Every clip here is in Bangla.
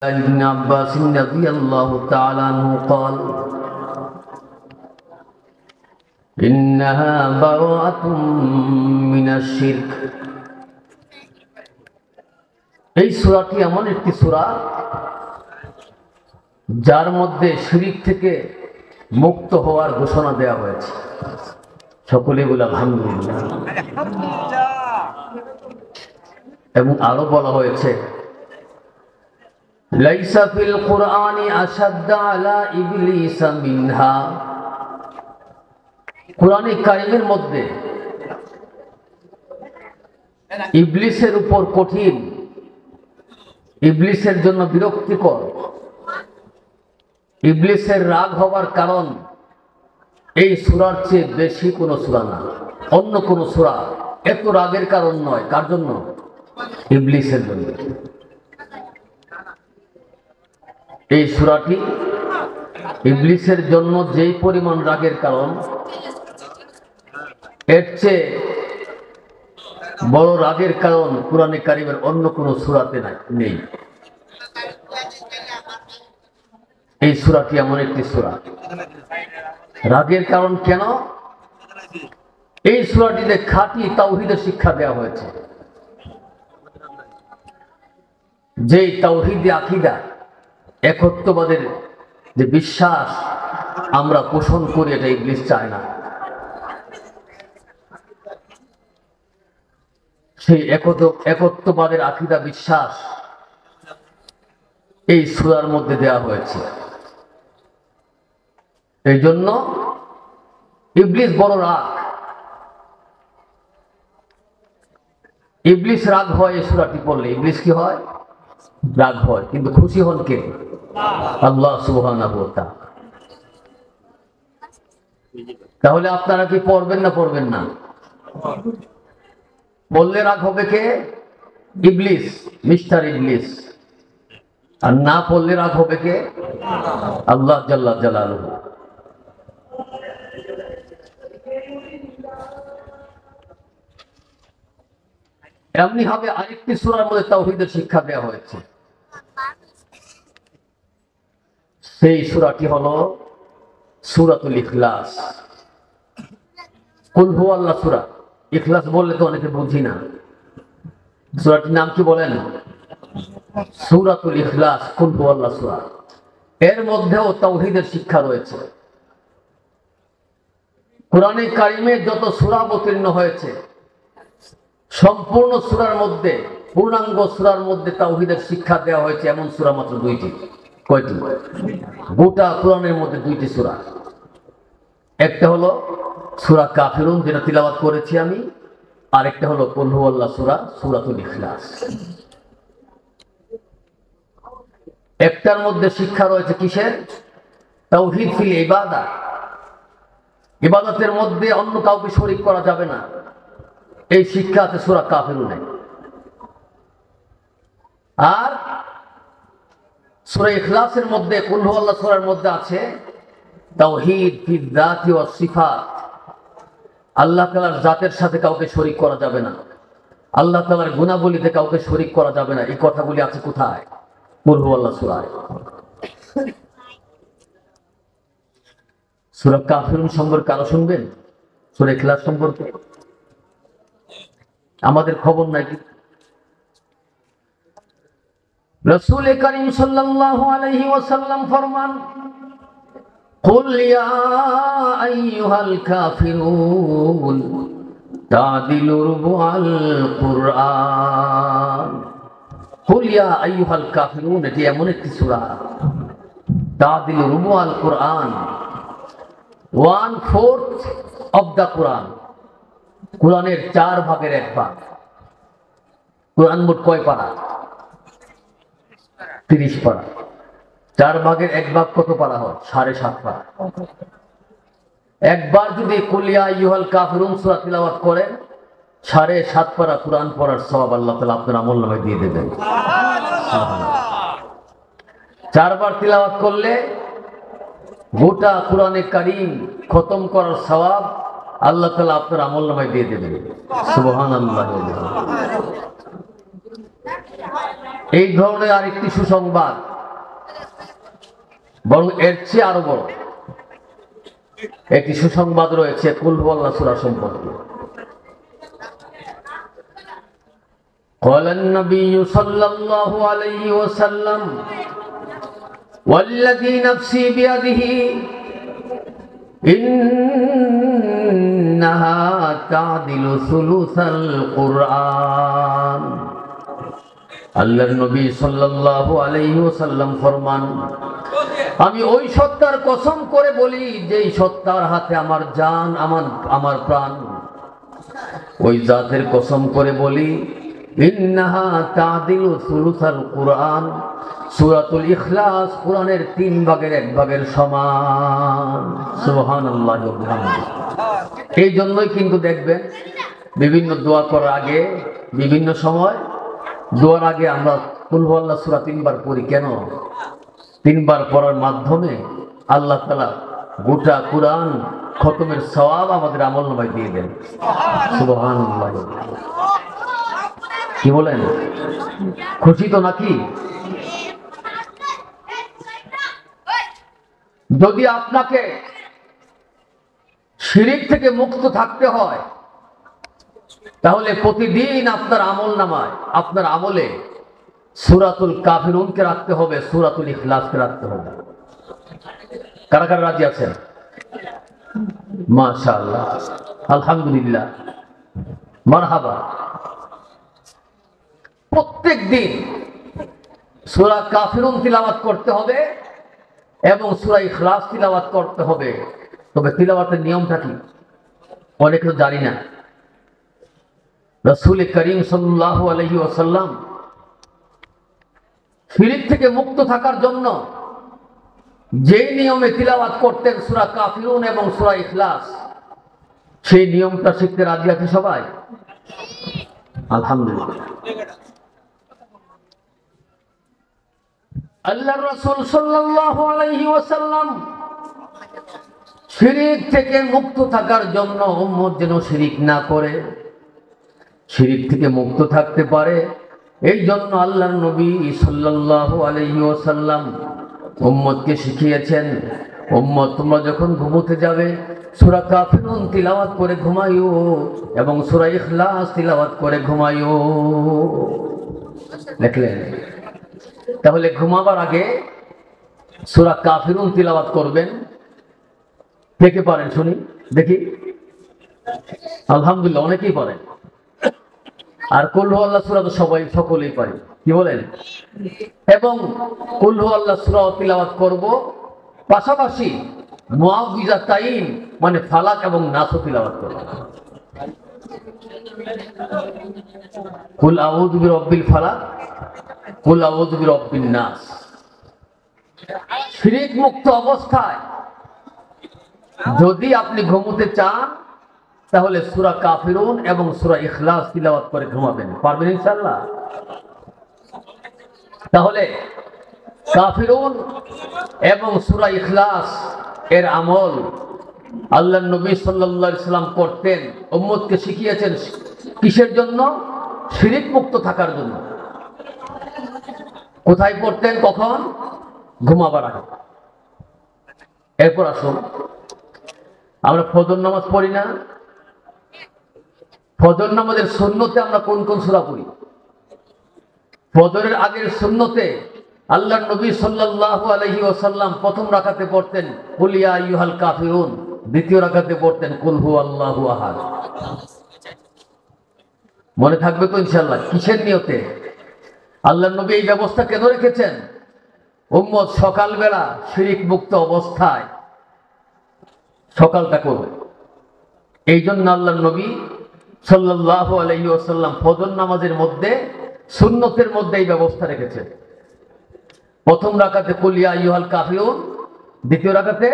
ابن عباس رضي الله تعالى عنه قال إنها براءة من الشرك। এই সূরাটি এমন একটি সূরা যার মধ্যে শিরক থেকে মুক্ত হওয়ার ঘোষণা দেওয়া হয়েছে। সকলে বলে আলহামদুলিল্লাহ। এবং আরো বলা হয়েছে লাইসা ফিল কুরআনি আশাদ্দা আলা ইবলিস মিনহা। কুরআনে কারীমের মধ্যে ইবলিসের উপর কঠিন, ইবলিসের জন্য বিরক্তিকর, ইবলিসের রাগ হবার কারণ এই সূরার চেয়ে বেশি কোনো সূরা না। অন্য কোন সূরা এত রাগের কারণ নয়। কার জন্য? ইবলিসের জন্য। এই সূরাটি ইবলিসের জন্য যেই পরিমাণ রাগের কারণ, এর চেয়ে বড় রাগের কারণ কুরআনে কারীমের অন্য কোন সূরাতে নেই। এই সূরাটি এমন একটি সূরা। রাগের কারণ কেন? এই সূরাটিতে খাঁটি তাওহীদের শিক্ষা দেওয়া হয়েছে। যেই তাওহীদে আকীদা, একত্ববাদের যে বিশ্বাস আমরা পোষণ করি, এটা ইবলিস চায় না। সেই একত্ববাদের আকীদা বিশ্বাস এই সূরার মধ্যে দেওয়া হয়েছে। এই জন্য ইবলিস বড় রাগ। ইবলিস রাগ হয় এই সূরাটি পড়লে। ইবলিস কি হয়? রাগ হয়। কিন্তু খুশি হন কে? আল্লাহ সুবহানাহু ওয়া তাআলা। তাহলে আপনারা কি পড়বেন না পড়বেন না? বললে রাগ হবে কে? ইবলিস, মিস্টার ইবলিস। আর না পড়লে রাগ হবে কে? আল্লাহ জাল্লা জালালুহু। এমনি হবে আরেকটি সূরার মধ্যে তাওহীদের শিক্ষা দেওয়া হয়েছে। সেই সূরাটি হলো সূরাতুল ইখলাস। কুল হুয়াল্লাহ সূরা। ইখলাস বললে তো অনেকে বুঝি না। সূরাটির নাম কি বলেন? সূরাতুল ইখলাস, কুল হুয়াল্লাহ সূরা। এর মধ্যেও তাওহীদের শিক্ষা রয়েছে। কুরআনে কারীমে যত সূরা অবতীর্ণ হয়েছে, সম্পূর্ণ সূরার মধ্যে, পূর্ণাঙ্গ সূরার মধ্যে তাওহীদের শিক্ষা দেওয়া হয়েছে এমন সূরা মাত্র দুইটি। কয়টি? গোটা কোরআনের মধ্যে দুইটি সূরা। একটা হলো সূরা কাফিরুন, যেটা তিলাওয়াত করেছি আমি, আর একটা হলো কুল হুয়াল্লাহ সূরা, সূরাতুল ইখলাস। একটার মধ্যে শিক্ষা রয়েছে কিসের? তাওহীদ ফিল ইবাদা। ইবাদতের মধ্যে অন্য কাউকে শরীক করা যাবে না, এই শিক্ষা আছে সূরা কাফিরুনে। আর সূরা ইখলাসের মধ্যে, কুল হুয়াল্লাহ সূরার মধ্যে আছে তাওহীদ ফিল যাতি ওয়াস সিফাত। আল্লাহ তাআলার জাতের সাথে কাউকে শরীক করা যাবে না, আল্লাহ তাআলার গুণাবলীতে কাউকে শরীক করা যাবে না। এই কথাগুলি আছে কোথায়? কুল হুয়াল্লাহ সূরায়। সূরা কাফিরুন সম্পর্কে আরো শুনবেন? সূরা ইখলাস সম্পর্কে আমাদের খবর নাই কি? রাসূল করিম সাল্লাল্লাহু আলাইহি ওয়াসাল্লাম ফরমান, কুল ইয়া আইয়ুহাল কাফিরুন তাদিলু রুবুল কুরআন। কুল ইয়া আইয়ুহাল কাফিরুন, এটি এমন একটি সূরা, তাদিলু রুবুল কুরআন, 1/4 অফ দা কোরআন। কোরআনের 4 ভাগের 1 ভাগ। কোরআন মোট কয় পারা? 30 পারা। 4 ভাগের 1 ভাগ কত পারা হয়? 7.5 পারা। একবার যদি কুল ইয়া আইয়ুহাল কাফিরুন সূরা তিলাওয়াত করেন, 7.5 পারা কোরআন পড়ার সওয়াব আল্লাহ তাআলা আপনার আমলনামায় দিয়ে দেবেন। সুবহানাল্লাহ। 4 বার তিলাওয়াত করলে গোটা কোরআনে কারীম খতম করার সওয়াব আল্লাহ তাআলা আপনার আমলনামায় দিয়ে দেবেন। সুবহানাল্লাহ। এই ধরনের আরেকটি সুসংবাদ, বরং এর চেয়ে আরো বড় একটি সুসংবাদ রয়েছে কুল হুয়াল্লাহ সূরা সম্পর্কে। قال النبي صلى الله عليه وسلم والذي نفسي بيده إنها تعدل ثلث القرآن। আল্লাহর নবী সাল্লাল্লাহু আলাইহি ওয়াসাল্লাম ফরমান, আমি ওই সত্তার কসম করে বলি যেই সত্তার হাতে আমার জান, আমার প্রাণ, ওই জাতের কসম করে বলি, ইন্নাহা তাদিলু সুলুসাল কুরআন, সূরাতুল ইখলাস কুরআনের 3 ভাগের 1 ভাগের সমান। সুবহানাল্লাহি ওয়া বিহামদিহি। এই জন্যই কিন্তু দেখবেন বিভিন্ন দোয়া করার আগে, বিভিন্ন সময় দোয়ার আগে আমরা কুল হুয়াল্লাহ সূরা 3 বার পড়ি। কেন? 3 বার পড়ার মাধ্যমে আল্লাহ তাআলা গোটা কুরআন খতমের সওয়াব আমাদের আমলনামায় দিয়ে দেন। সুবহানাল্লাহ। কি বলেন? খুশি তো নাকি? যদি আপনাকে শিরক থেকে মুক্ত থাকতে হয়, তাহলে প্রতিদিন আপনার আমলনামায়, আপনার আমলে সূরাতুল কাফিরুনকে রাখতে হবে, সূরাতুল ইখলাসকে রাখতে হবে। কারা কারা রাজি আছেন? মাশাআল্লাহ, আলহামদুলিল্লাহ, মারহাবা। প্রত্যেক দিন সূরা কাফিরুন তিলাওয়াত করতে হবে এবং সূরা ইখলাস তিলাওয়াত করতে হবে। তবে তিলাওয়াতের নিয়মটা কি অনেকে জানি না। রাসূল করিম সাল্লাল্লাহু আলাইহি ওয়াসাল্লাম শিরক থেকে মুক্ত থাকার জন্য যেই নিয়মে তিলাওয়াত করতেন সূরা কাফিরুন এবং সূরা ইখলাস, সেই নিয়মটা শিখতে রাজি আছে সবাই? আলহামদুলিল্লাহ। আল্লাহর রাসূল সাল্লাল্লাহু আলাইহি ওয়াসাল্লাম শিরক থেকে মুক্ত থাকার জন্য উম্মত যেন শিরক না করে, শিরক থেকে মুক্ত থাকতে পারে, এই জন্য আল্লাহর নবী সাল্লাল্লাহু আলাইহি ওয়াসাল্লাম উম্মতকে শিখিয়েছেন, উম্মত তোমরা যখন ঘুমোতে যাবে সূরা কাফিরুন তিলাওয়াত করে ঘুমাইও এবং সূরা ইখলাস তিলাওয়াত করে ঘুমাইও। দেখলেন? তাহলে ঘুমাবার আগে সূরা কাফিরুন তিলাওয়াত করবেন। কে কে পারেন শুনি দেখি? আলহামদুলিল্লাহ, অনেকেই পারেন। আর কুল হুয়াল্লাহ সূরা তো সকলেই পারে। কি বলেন? এবং কুল হুয়াল্লাহ সূরা তিলাওয়াত করব, পাশাপাশি মুআউযিজাতাইন মানে ফালাক এবং নাস তিলাওয়াত করব। কুল আউযু বিরাব্বিল ফালাক, কুল আউযু বিরাব্বিন নাস। শিরক মুক্ত অবস্থায় যদি আপনি ঘুমোতে চান, তাহলে সূরা কাফিরুন এবং সূরা ইখলাস তিলাওয়াত করে ঘুমাবেন। পারবেন ইনশাআল্লাহ? তাহলে কাফিরুন এবং সূরা ইখলাস এর আমল আল্লাহর নবী সাল্লাল্লাহু আলাইহি সাল্লাম করতেন, উম্মতকে শিখিয়েছেন। কিসের জন্য? শিরক মুক্ত থাকার জন্য। কোথায় পড়তেন? কখন? ঘুমাবার আগে। এরপর আসুন, আমরা ফজর নামাজ পড়ি না? ফজর নামাজের সুন্নতে আমরা কোন কোন সূরা পড়ি? ফজরের আগের সুন্নতে আল্লাহর নবী সাল্লাল্লাহু আলাইহি ওয়াসাল্লাম প্রথম রাকাতে পড়তেন কুল ইয়া আইয়ুহাল কাফিরুন, দ্বিতীয় রাকাতে পড়তেন কুল হুয়াল্লাহু আহাদ। মনে থাকবে তো ইনশাআল্লাহ? কিসের নিয়তে? আল্লাহর নবী এই ব্যবস্থা কেন রেখেছেন? উম্মত সকালবেলা শিরক মুক্ত অবস্থায় সকালটা করবে। এই জন্য আল্লাহর নবী সাল্লাল্লাহু আলাইহি ওয়াসাল্লাম ফজর নামাজের মধ্যে সুন্নতের মধ্যে এই ব্যবস্থা রেখেছেন। প্রথম রাকাতে কুল ইয়া আইয়ুহাল কাফিরুন, দ্বিতীয় রাকাতে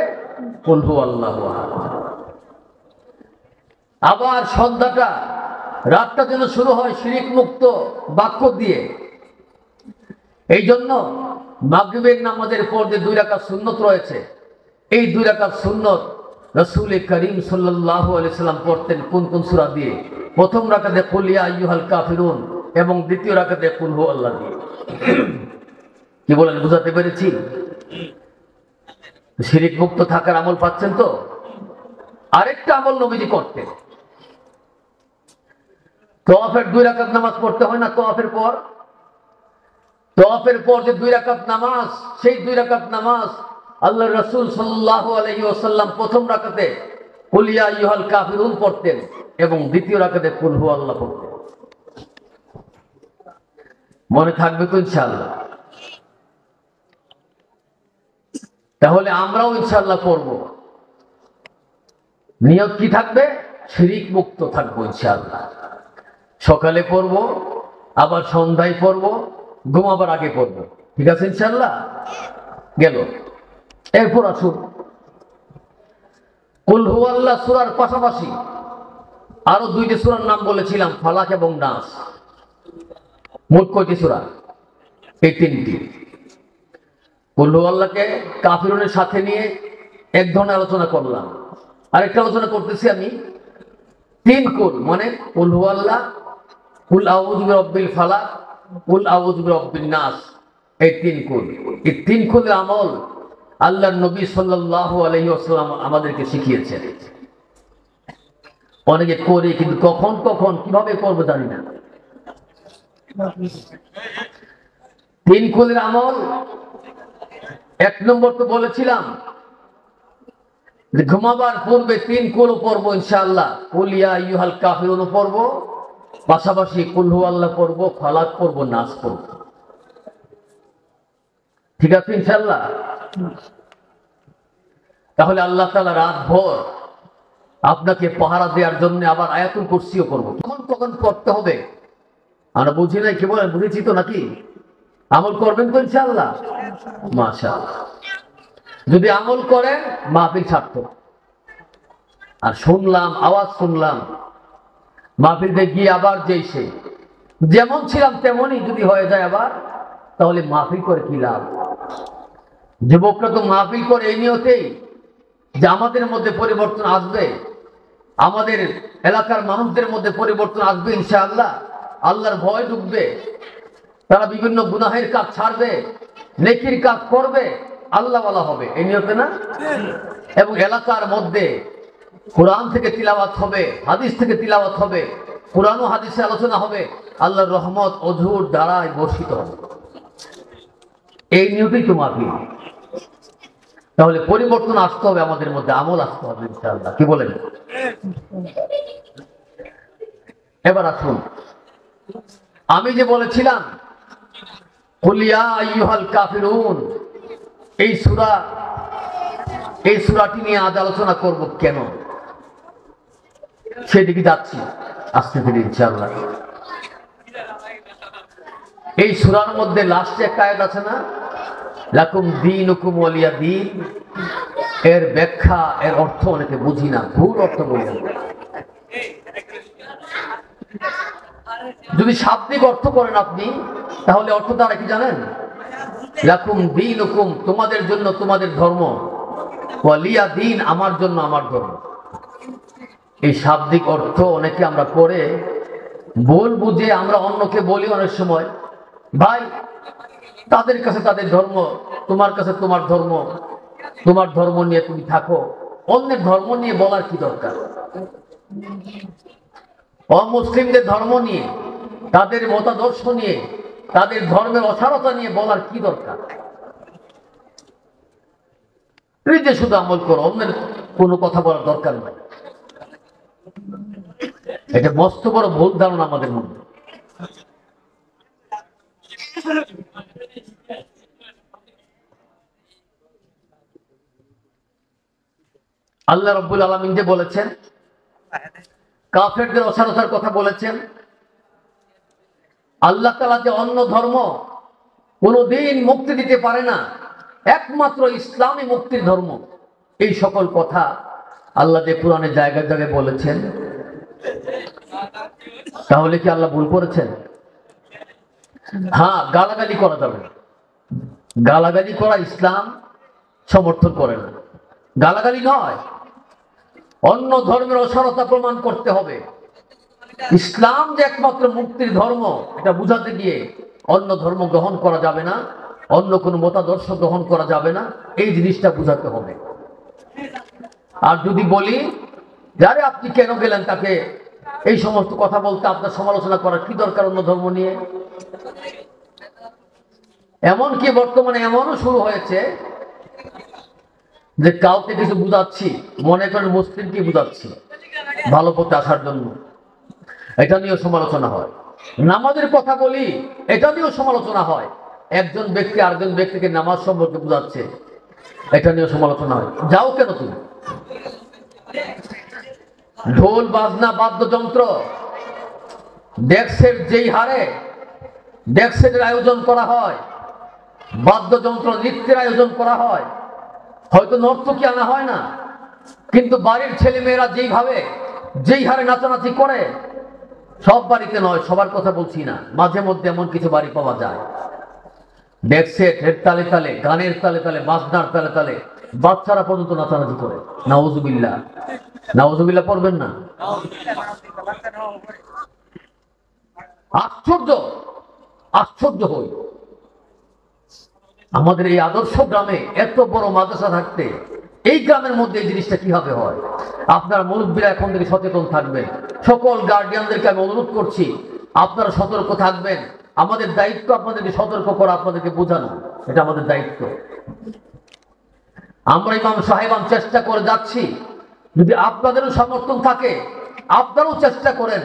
কুল হুয়াল্লাহু আহাদ। আবার সন্ধ্যাটা, রাতটা যেন শুরু হয় শিরক মুক্ত বাক্য দিয়ে। এই জন্য মাগরিবের নামাজের পর যে 2 রাকাত সুন্নত রয়েছে, এই 2 রাকাত সুন্নত রাসূল করিম সাল্লাল্লাহু আলাইহি সাল্লাম পড়তেন কোন কোন সূরা দিয়ে? প্রথম রাকাতে কুল ইয়া আইয়ুহাল কাফিরুন এবং দ্বিতীয় রাকাতে কুল হুয়াল্লাহু দিয়ে। কি বলেন, বুঝাতে পেরেছি? শিরিক মুক্ত থাকার আমল পাচ্ছেন তো? আরেকটা আমল নবীজি করতেন, তওয়াফের 2 রাকাত নামাজ পড়তে হয় না? তওয়াফের পর যে 2 রাকাত নামাজ, সেই 2 রাকাত নামাজ আল্লাহর রাসূল সাল্লাল্লাহু আলাইহি ওয়াসাল্লাম প্রথম রাকাতে কুল ইয়া আইয়ুহাল কাফিরুন পড়তেন এবং দ্বিতীয় রাকাতে কুল হুয়াল্লাহ পড়তেন। মনে থাকবে তো ইনশাআল্লাহ? তাহলে আমরাও ইনশাআল্লাহ পড়ব। নিয়ত কি থাকবে? শিরিক মুক্ত থাকবো ইনশাআল্লাহ। সকালে পড়ব, আবার সন্ধ্যায় পড়ব, ঘুমাবার আগে পড়ব। ঠিক আছে ইনশাআল্লাহ? গেল। এরপর আসুন, কুল হুয়াল্লাহ সূরার পাশাপাশি আরো 2টি সূরার নাম বলেছিলাম, ফালাক এবং নাস। মোট কয়টি সূরা? এই 3টি। কুল হুয়াল্লাহকে কাফিরুনের সাথে নিয়ে এক ধরনের আলোচনা করলাম, আরেকটা আলোচনা করতেছি আমি 3 কুল, মানে কুল হুয়াল্লাহ, কুল আউযু বিরাব্বিল ফালাক, কুল আউযু বিরাব্বিন নাস। এই 3 কুল, এই 3 কুলের আমল আল্লাহর নবী সাল্লাল্লাহু আলাইহি ওয়াসাল্লাম আমাদেরকে শিখিয়েছেন। অনেকে করি, কিন্তু কখন কিভাবে করবো জানি না। 3 কুলের আমল, 1 নম্বর তো বলেছিলাম যে ঘুমাবার পূর্বে 3 কুল পড়বো ইনশাআল্লাহ। কুল ইয়া আইয়ুহাল কাফিরুন পড়বো, পাশাপাশি কুল হুয়াল্লাহ পড়বো, ফালাক পড়বো, নাস পড়বো। ঠিক আছে ইনশাআল্লাহ? তাহলে আল্লাহ তাআলা রাত ভর আপনাকে পাহারা দেওয়ার জন্য আবার আয়াতুল কুরসিও করবো। কখন পড়তে হবে আমরা বুঝি নাই, কি বলেন? বুঝেছি তো নাকি? আমল করবেন তো ইনশাআল্লাহ? মাশাআল্লাহ। যদি আমল করেন মাহফিল ছাড়তো। আর আওয়াজ শুনলাম, মাহফিলে গিয়ে আবার যেমন ছিলাম তেমনই যদি হয়ে যায় আবার, তাহলে মাহফিল করে কি লাভ? যুবকরা তো মাহফিল করে এই নিয়তেই যে আমাদের মধ্যে পরিবর্তন আসবে, আমাদের এলাকার মানুষদের মধ্যে পরিবর্তন আসবে ইনশাআল্লাহ, আল্লাহর ভয় ঢুকবে, তারা বিভিন্ন গুনাহের কাজ ছাড়বে, নেকির কাজ করবে, আল্লাহওয়ালা হবে, এই নিয়তে না? এবং এলাকার মধ্যে কোরআন থেকে তিলাওয়াত হবে, হাদিস থেকে তিলাওয়াত হবে, কোরআন ও হাদিসে আলোচনা হবে, আল্লাহর রহমত অঝুর দ্বারাই বর্ষিত হবে। এই নিয়তেই তো মাহফিল। তাহলে পরিবর্তন আসতে হবে আমাদের মধ্যে, আমল আসতে হবে ইনশাআল্লাহ। কি বলেন? এবার আসুন, আমি যে বলেছিলাম কুল ইয়া আইয়ুহাল কাফিরুন, এই সূরাটি নিয়ে আজ আলোচনা করব। কেন? সেদিকে যাচ্ছি আস্তে ধীরে ইনশাআল্লাহ। এই সূরার মধ্যে লাস্টে একটা আয়াত আছে না, লাকুম দীনুকুম ওয়ালিয়া দীন। এর ব্যাখ্যা, এর অর্থ অনেকে বুঝি না, ভুল অর্থ বলি। যদি শাব্দিক অর্থ করেন আপনি, তাহলে অর্থটা কি জানেন? লাকুম দীনুকুম, তোমাদের জন্য তোমাদের ধর্ম, ওয়ালিয়া দীন, আমার জন্য আমার ধর্ম। এই শাব্দিক অর্থ অনেকে আমরা করে ভুল বুঝে আমরা অন্যকে বলি অনেক সময়, ভাই তাদের কাছে তাদের ধর্ম, তোমার কাছে তোমার ধর্ম, তোমার ধর্ম নিয়ে তুমি থাকো, অন্যের ধর্ম নিয়ে বলার কি দরকার? অমুসলিমদের ধর্ম নিয়ে, তাদের মতাদর্শ নিয়ে, তাদের ধর্মের অসারতা নিয়ে বলার কি দরকার? নিজে শুধু আমল করো, অন্যের কোনো কথা বলার দরকার নাই। এটা মস্ত বড় ভুল ধারণা আমাদের মধ্যে। আল্লাহ রাব্বুল আলামিন যে বলেছেন, কাফেরদের অসারতার কথা বলেছেন, আল্লাহ তাআলা যে অন্য ধর্ম কোনদিন মুক্তি দিতে পারে না, একমাত্র ইসলামই মুক্তির ধর্ম, এই সকল কথা আল্লাহ যে কোরআনে জায়গায় জায়গায় বলেছেন। তাহলে কি আল্লাহ ভুল করেছেন? হ্যাঁ, গালাগালি করা যাবে না। গালাগালি করা ইসলাম সমর্থন করে না। গালাগালি নয়, অন্য ধর্মের অসারতা প্রমাণ করতে হবে। ইসলাম যে একমাত্র মুক্তির ধর্ম, এটা বুঝাতে গিয়ে অন্য ধর্ম গ্রহণ করা যাবে না, অন্য কোনো মতাদর্শ গ্রহণ করা যাবে না, এই জিনিসটা বোঝাতে হবে। আর যদি বলি যারে আপনি কেন গেলেন তাকে এই সমস্ত কথা বলতে, আপনার সমালোচনা করার কি দরকার অন্য ধর্ম নিয়ে? এমনকি বর্তমানে এমনও শুরু হয়েছে যে কাউকে কিছু বুঝাচ্ছি, মনে করেন মুসলিমকে বুঝাচ্ছি ভালো পথে আসার জন্য, এটা নিয়েও সমালোচনা হয়। নামাজের কথা বলি, এটা নিয়েও সমালোচনা হয়। একজন ব্যক্তি আরেকজন ব্যক্তিকে নামাজ সম্পর্কে বুঝাচ্ছে, এটা নিয়েও সমালোচনা হয়। যাও কেন তুমি? ঢোল বাজনা বাদ্যযন্ত্র ডেক্সের যেই হারে ডেক্সের আয়োজন করা হয়, বাদ্যযন্ত্র নৃত্যের আয়োজন করা হয়, হয়তো নর্তকী আনা হয় না, কিন্তু বাড়ির ছেলে মেয়েরা যেইভাবে যেই হারে নাচানাচি করে, সব বাড়িতে নয়, সবার কথা বলছি না, মাঝে মধ্যে এমন কিছু বাড়ি পাওয়া যায় ডেক্সের তালে তালে, গানের তালে তালে, বাজনার তালে তালে বাচ্চারা পর্যন্ত নাচানাচি করে। নাউজুবিল্লাহ, নাউজুবিল্লাহ পড়বেন না। আশ্চর্য, আশ্চর্য হই আমাদের এই আদর্শ গ্রামে এত বড় মাদ্রাসা থাকতে এই গ্রামের মধ্যে এই জিনিসটা কিভাবে হয়? আপনারা মুরব্বীরা এখন থেকে সচেতন থাকবেন। সকল গার্ডিয়ানদেরকে আমি অনুরোধ করছি, আপনারা সতর্ক থাকবেন। আমাদের দায়িত্ব আপনাদেরকে সতর্ক করা, আপনাদেরকে বোঝানো, এটা আমাদের দায়িত্ব। আমরা ইমাম সাহেবান চেষ্টা করে যাচ্ছি, যদি আপনাদেরও সমর্থন থাকে আপনারাও চেষ্টা করেন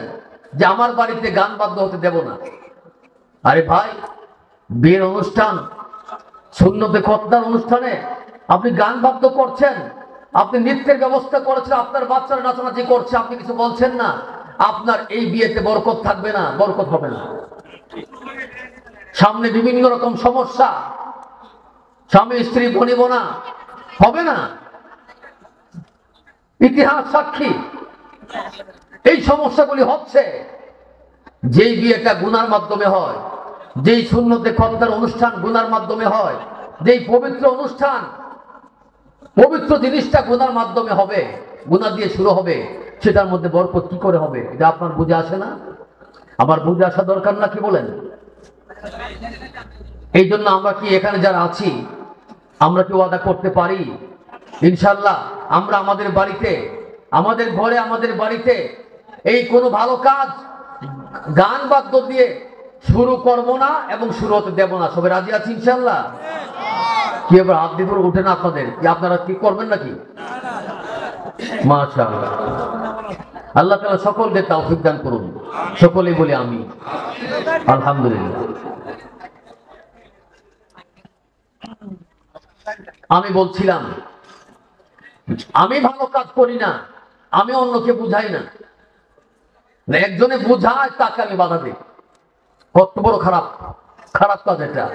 যে আমার বাড়িতে গান বাদ্য হতে দেব না। আরে ভাই, বিয়ের অনুষ্ঠান, সুন্নতে খতনার অনুষ্ঠানে আপনি গান বাদ্য করছেন, আপনি নৃত্যের ব্যবস্থা করেছেন, আপনার বাচ্চারা নাচানাচি করছে, আপনি কিছু বলছেন না, আপনার এই বিয়েতে বরকত থাকবে না, বরকত হবে না। সামনে বিভিন্ন রকম সমস্যা, স্বামী স্ত্রী বনিবনা হবে না, ইতিহাস সাক্ষী। এই সমস্যাগুলি হচ্ছে যেই বিয়েটা গুনার মাধ্যমে হয়, যেই সুন্নতে খতনার অনুষ্ঠান গুনার মাধ্যমে হয়, যেই পবিত্র অনুষ্ঠান, পবিত্র জিনিসটা গুনার মাধ্যমে হবে, গুনাহ দিয়ে শুরু হবে, সেটার মধ্যে বরকত কি করে হবে? এটা আপনার বুঝে আসে না? আমার বুঝে আসা দরকার না, কি বলেন? এই জন্য আমরা কি এখানে যারা আছি, আমরা কি ওয়াদা করতে পারি ইনশাল্লাহ আমরা আমাদের বাড়িতে, আমাদের ঘরে, আমাদের বাড়িতে এই কোনো ভালো কাজ গান বাদ্য দিয়ে শুরু করব না এবং শুরু হতে দেব না? সবাই রাজি আছি ইনশাল্লাহ? কি এবার হাত দিয়ে উঠে না আপনাদের, কি আপনারা কি করবেন নাকি? মাশাআল্লাহ, আল্লাহ তাআলা সকলকে তৌফিক দান করুন। সকলেই বলি আমি আলহামদুলিল্লাহ। আমি বলছিলাম, আমি ভালো কাজ করি না, আমি অন্যকে বুঝাই না, একজনে বুঝায় তাকে আমি বাধা দিই। কত বড় খারাপ, খারাপ কাজ এটা।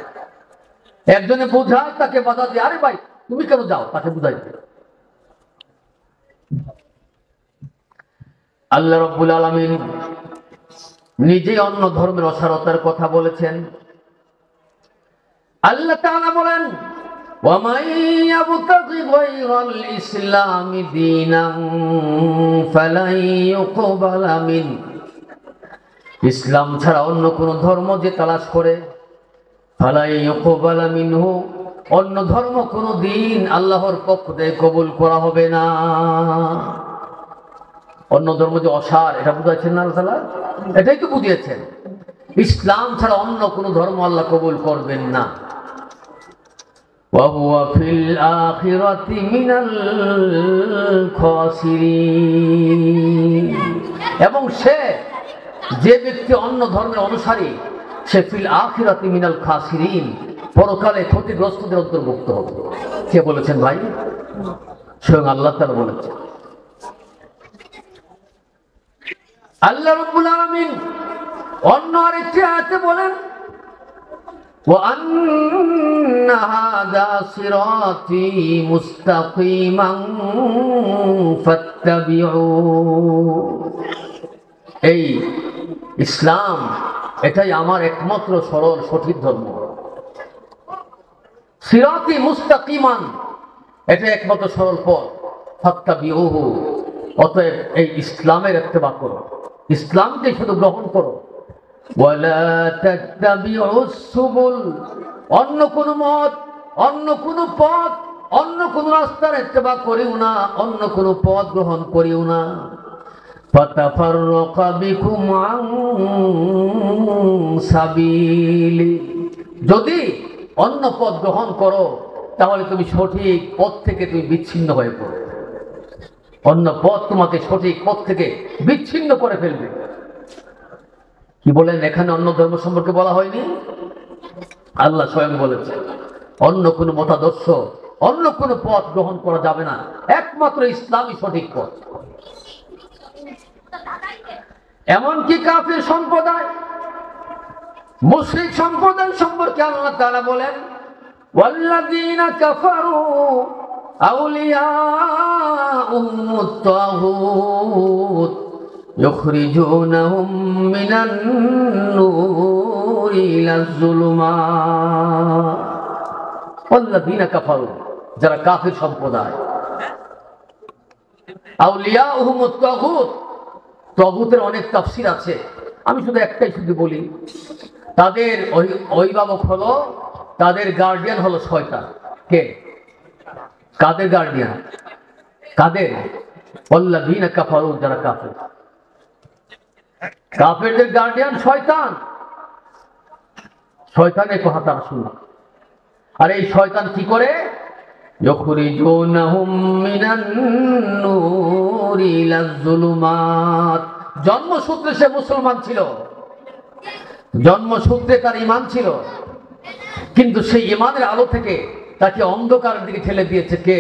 একজনে বুঝায় তাকে বাধা দিই, আরে ভাই তুমি কেন যাও, তাকে বুঝাইতে। আল্লাহ রাব্বুল আলামিন নিজেই অন্য ধর্মের অসারতার কথা বলেছেন। আল্লাহ তাআলা বলেন, وَمَن يَبْتَغِ غَيْرَ الْإِسْلَامِ دِينًا فَلَن يُقْبَلَ مِنْهُ। ইসলাম ছাড়া অন্য কোন ধর্ম যে তালাশ করে, فَلَن يُقْبَلَ مِنْهُ, অন্য ধর্ম কোন দিন আল্লাহর পক্ষ থেকে কবুল করা হবে না। অন্য ধর্ম যে অসার, এটা বুঝাচ্ছেন না আল্লাহ তাআলা? এটাই তো বুঝিয়েছেন, ইসলাম ছাড়া অন্য কোন ধর্ম আল্লাহ কবুল করবেন না। وهو في الآخرة من الخاسرين, এবং সে যে ব্যক্তি অন্য ধর্মের অনুসারী, সে ফিল আখিরাতি মিনাল খাসিরিন, পরকালে ক্ষতিগ্রস্তদের অন্তর্ভুক্ত হবে। কে বলেছেন ভাই? স্বয়ং আল্লাহ তাআলা বলেছেন। আল্লাহ রাব্বুল আলামিন অন্য আরেকটি আয়াতে বলেন, وَأَنَّ هَذَا صِرَاطِي مُسْتَقِيمًا فَاتَّبِعُوهُ। এই ইসলাম, এটাই আমার একমাত্র সরল সঠিক ধর্ম। সিরাতি মুস্তাকিমান, এটা একমাত্র সরল পথ। ফাত্তাবিউহু, অতএব এই ইসলামের ইত্তেবা করো, ইসলামকে শুধু গ্রহণ করো। ওয়ালা তাত্তাবিউস সুবুল, অন্য কোন মত, অন্য কোন পথ, অন্য কোন রাস্তার ইত্তেবা করিও না, অন্য কোন পথ গ্রহণ করিও না। ফাতাফাররাকা বিকুম আন সাবিলি, যদি অন্য পথ গ্রহণ করো তাহলে তুমি সঠিক পথ থেকে তুমি বিচ্ছিন্ন হয়ে পড়ো। অন্য পথ তোমাকে সঠিক পথ থেকে বিচ্ছিন্ন করে ফেলবে। কি বলেন, এখানে অন্য ধর্ম সম্পর্কে বলা হয়নি? আল্লাহ স্বয়ং বলেছে অন্য কোন মতাদর্শ, অন্য কোন পথ গ্রহণ করা যাবে না, একমাত্র ইসলামই সঠিক পথ। এমনকি কাফির সম্প্রদায়, মুশরিক সম্প্রদায় সম্পর্কে আল্লাহ তাআলা বলেন ওয়াল্লাযীনা কাফারু আউলিয়াউহুমুত তাগুত ইখরিজুনাহুম মিনান নূরি ইলাজ যুলুমাত। ওয়াল্লাযীনা কাফারু, যারা কাফির সম্প্রদায়, আউলিয়াউহুমুত তাগুত, তাগুতের অনেক তাফসীর আছে, আমি শুধু একটাই শুধু বলি, তাদের অভিভাবক হলো, তাদের গার্ডিয়ান হলো শয়তান। কে? কাদের গার্ডিয়ান? কাদের? ওয়াল্লাযীনা কাফারু, যারা কাফের, কাফেরদের গার্ডিয়ান শয়তান। শয়তানের কথা তারা শুনে, আর এই শয়তান কি করে? ইখরিজুনাহুম মিনান নূরি ইলাজ যুলুমাত। জন্মসূত্রে সে মুসলমান ছিল, জন্মসূত্রে তার ঈমান ছিল, কিন্তু সেই ঈমানের আলো থেকে তাকে অন্ধকারের দিকে ঠেলে দিয়েছে কে?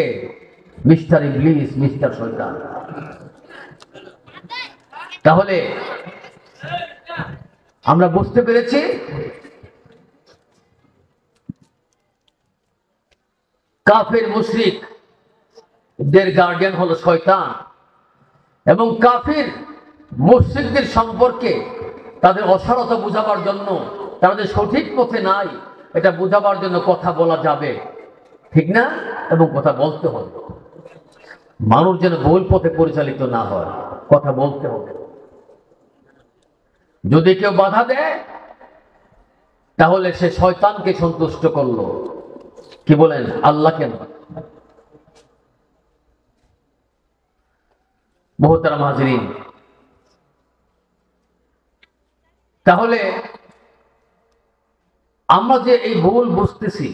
মিস্টার ইবলিস, মিস্টার শয়তান। তাহলে আমরা বুঝতে পেরেছি কাফের মুশরিক দের গার্ডিয়ান হলো শয়তান, এবং কাফের মুশরিকদের সম্পর্কে তাদের অসারতা বোঝাবার জন্য, তারা যে সঠিক পথে নাই এটা বোঝাবার জন্য কথা বলা যাবে, ঠিক না? এবং কথা বলতে হবে, মানুষ যেন ভুল পথে পরিচালিত না হয়, কথা বলতে হবে। যদি কেউ বাধা দেয় তাহলে সে শয়তানকে সন্তুষ্ট করলো, কি বলেন, আল্লাহকে নয়। মুহতারাম হাজিরিন, তাহলে আমরা যে এই ভুল বুঝতেছি,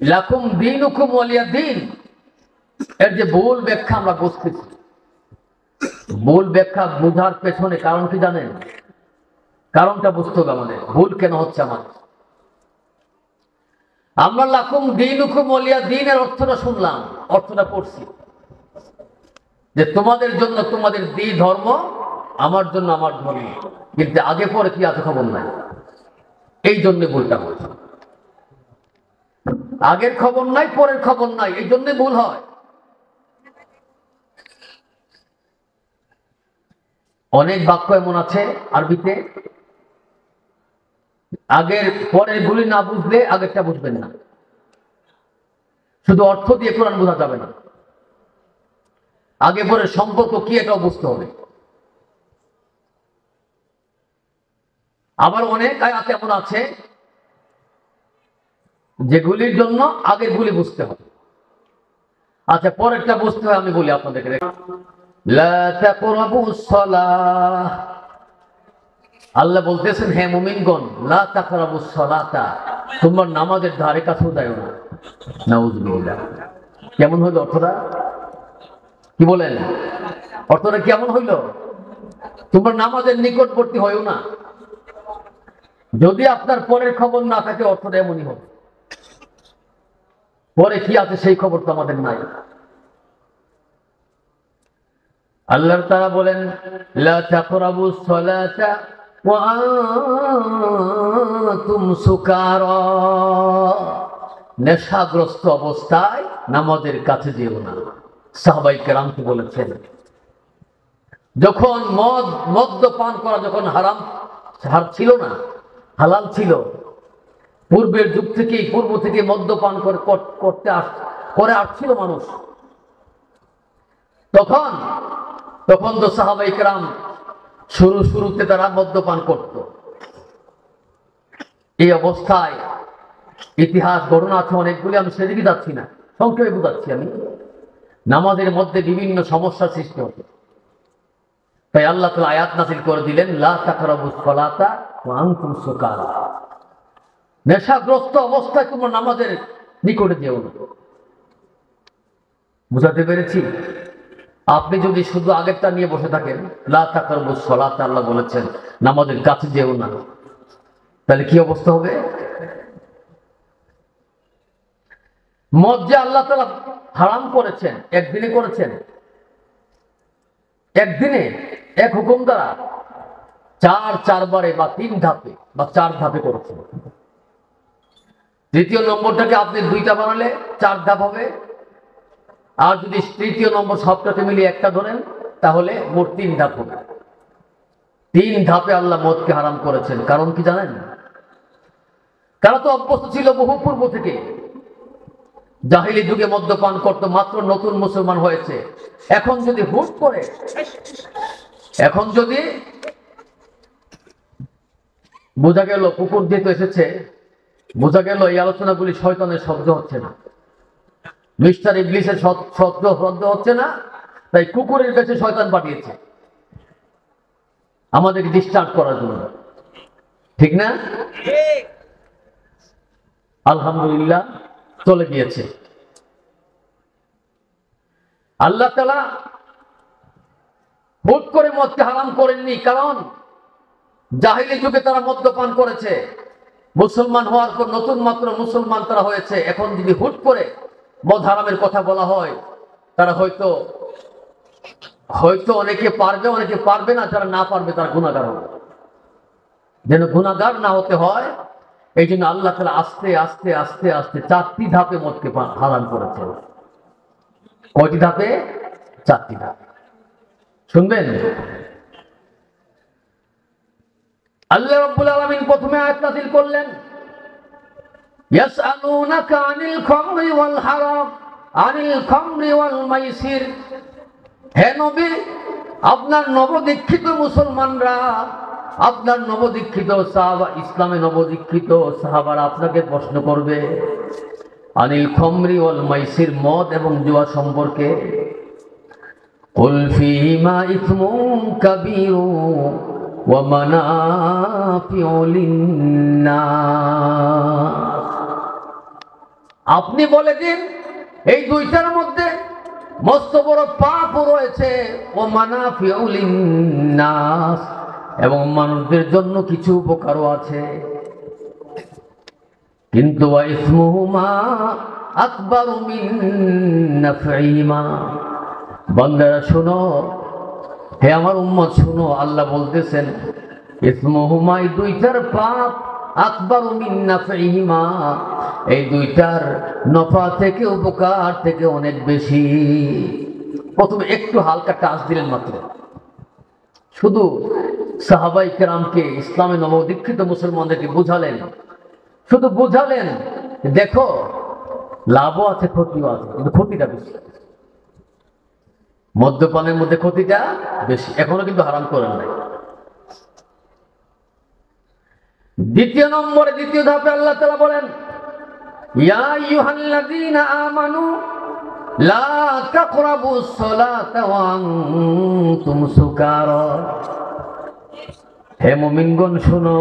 লাকুম দীনুকুম ওয়ালিয়া দীন, এর যে ভুল ব্যাখ্যা আমরা বুঝতেছি, ভুল ব্যাখ্যা বোঝার পেছনে কারণ কি জানেন? কারণটা বুঝতে হবে আমাদের, ভুল কেন হচ্ছে আমাদের। আমরা লাকুম দীনুকুম ওয়ালিয়া দীন এর অর্থটা শুনলাম, অর্থটা পড়ছি যে তোমাদের জন্য তোমাদের ধর্ম, আমার জন্য আমার ধর্ম, কিন্তু আগে পরে কি আছে খবর নাই, এই জন্য ভুলটা হয়। আগের খবর নাই, পরের খবর নাই, এই জন্য ভুল হয়। অনেক বাক্য এমন আছে আরবিতে, আগের পরের গুলি না বুঝলে আগেরটা বুঝবেন না, শুধু অর্থ দিয়ে কোরআন বোঝা যাবে না, আগে পরের সম্পর্ক কি এটাও বুঝতে হবে। আবার অনেক আয়াত এমন আছে যেগুলির জন্য আগের গুলি বুঝতে হবে, আচ্ছা পরেরটা বুঝতে হয়। আমি বলি আপনাদেরকে, লা তাকরাবুস সালাহ, আল্লাহ বলতেছেন হে মুমিনগণ, লা তাকরাবুস সালাতা, তোমরা নামাজের ধারে কাছেও যাও না। নাউযুবিল্লাহ। কেমন হইল অর্থটা? কি বলেন, অর্থটা কেমন হইল? তোমরা নামাজের নিকটবর্তী হইও না। যদি আপনার পরের খবর না থাকে অর্থটা এমনই হবে, পরে কি আছে সেই খবর তো আমাদের নাই। আল্লাহ তাআলা বলেন লা তাকরাবুস সালাতা ওয়া আনতুম সুকারা, নেশাগ্রস্ত অবস্থায় নামাজের কাছে যেও না। সাহাবায়ে কেরামকে বলেছেন যখন মদ্যপান করা যখন হারাম ছিল না, হালাল ছিল, পূর্বের যুগ থেকেই, পূর্ব থেকে মদ্যপান করে আসছিল মানুষ, তখন তো সাহাবায়ে কেরাম শুরুতে তারা মদ্যপান করত। এই অবস্থায় ইতিহাস ঘটনা আছে অনেকগুলি, আমি সেদিকে যাচ্ছি না, সংক্ষেপে বোঝাচ্ছি আমি। নামাজের মধ্যে বিভিন্ন সমস্যার সৃষ্টি হতো, তাই আল্লাহ তাআলা আয়াত নাযিল করে দিলেন, লা তাকরাবুস সালাতা ওয়া আনতুম সুকারা, নেশাগ্রস্ত অবস্থায় তোমরা নামাজের নিকটে যেও না। বুঝাতে পেরেছি? আপনি যদি শুধু আগেরটা নিয়ে বসে থাকেন, লা তাকরাবুস সালাতা, আল্লাহ বলেছেন নামাজের কাছে যেও না, তাহলে কি অবস্থা হবে? মদ যে আল্লাহ তাআলা হারাম করেছেন, একদিনে করেছেন, একদিনে এক হুকুম দ্বারা চারবারে বা 3 ধাপে বা 4 ধাপে করেছেন। তৃতীয় নম্বরটাকে আপনি 2টা বানালে 4 ধাপ হবে, আর যদি তৃতীয় নম্বর সবটাকে মিলিয়ে একটা ধরেন তাহলে মোট 3 ধাপ হবে। 3 ধাপে আল্লাহ মদকে হারাম করেছেন। কারণ কি জানেন? তারা তো অভ্যস্ত ছিল বহু পূর্ব থেকে, জাহিলি যুগে মদ্যপান করতো, মাত্র নতুন মুসলমান হয়েছে। এখন যদি হুট করে, এখন যদি বোঝা গেল কুকুর যেহেতু এসেছে, বোঝা গেল এই আলোচনাগুলি শয়তানের শব্দ হচ্ছে না, মিস্টার ইবলিসের শব্দ হচ্ছে না, তাই কুকুরের কাছে শয়তান পাঠিয়েছে আমাদেরকে ডিস্টার্ব করার জন্য, ঠিক না? আলহামদুলিল্লাহ চলে গিয়েছে। আল্লাহ তাআলা হুট করে মদকে হারাম করেননি, কারণ জাহিলি যুগে তারা মদ্যপান করেছে। মুসলমান হওয়ার পর নতুন মাত্র মুসলমান তারা হয়েছে। এখন যদি হুট করে মদ হারামের কথা বলা হয়, তারা হয়তো অনেকে পারবে, অনেকে পারবে না। যারা না পারবে তারা গুনাহগার হবে। যেন গুনাহগার না হতে হয়, এই জন্য আল্লাহ তাআলা আস্তে আস্তে আস্তে আস্তে 4টি ধাপে মদকে হারাম করেছেন। কয়টি ধাপে? 4টি ধাপে। শুনবেন? আল্লাহ রাব্বুল আলামিন প্রথমে আয়াত নাযিল করলেন, ইয়াসআলুনাকা আনিল খামরি ওয়াল হারাম, আনিল খামরি ওয়াল মাইসির। হে নবী, আপনার নবদীক্ষিত মুসলমানরা, আপনার নবদীক্ষিত সাহাবা, ইসলামে নবদীক্ষিত সাহাবারা আপনাকে প্রশ্ন করবে আনিল খামরি ওয়াল মাইসির, মদ এবং জুয়া সম্পর্কে। কুল ফীহিমা ইসমুন কাবীরু ওয়া মানাফিউ লিন-নাস। আপনি বলে দিন এই দুইটার মধ্যে মস্ত বড় পাপ রয়েছে, ওয়া মানাফিউ লিন-নাস, এবং মানুষদের জন্য কিছু উপকারও আছে। কিন্তু ওয়া ইসমুহুমা আকবারু মিন নাফইহিমা। বান্দারা শোনো, হে আমার উম্মত শোনো, আল্লাহ বলতেছেন ইসমুহুমা, এই দুইটার পাপ, আকবারু মিন নাফইহিমা, এই দুইটার নফা থেকে, উপকার থেকে অনেক বেশি। প্রথমে একটু হালকা টাচ দিলেন মাত্র, শুধু সাহাবায়ে কেরামকে, ইসলামে নবদীক্ষিত মুসলমানদেরকে বুঝালেন, শুধু বুঝালেন দেখো লাভও আছে ক্ষতিও আছে, কিন্তু ক্ষতিটা বেশি। মদ্যপানের মধ্যে ক্ষতিটা বেশি, এখনো কিন্তু হারাম করেন নাই। দ্বিতীয় নম্বরে, দ্বিতীয় ধাপে আল্লাহ তাআলা বলেন, ইয়া আইয়ুহাল্লাযীনা আমানু লা তাকরাবুস সালাতা ওয়া আনতুম সুকারা। হে মুমিনগণ শোনো,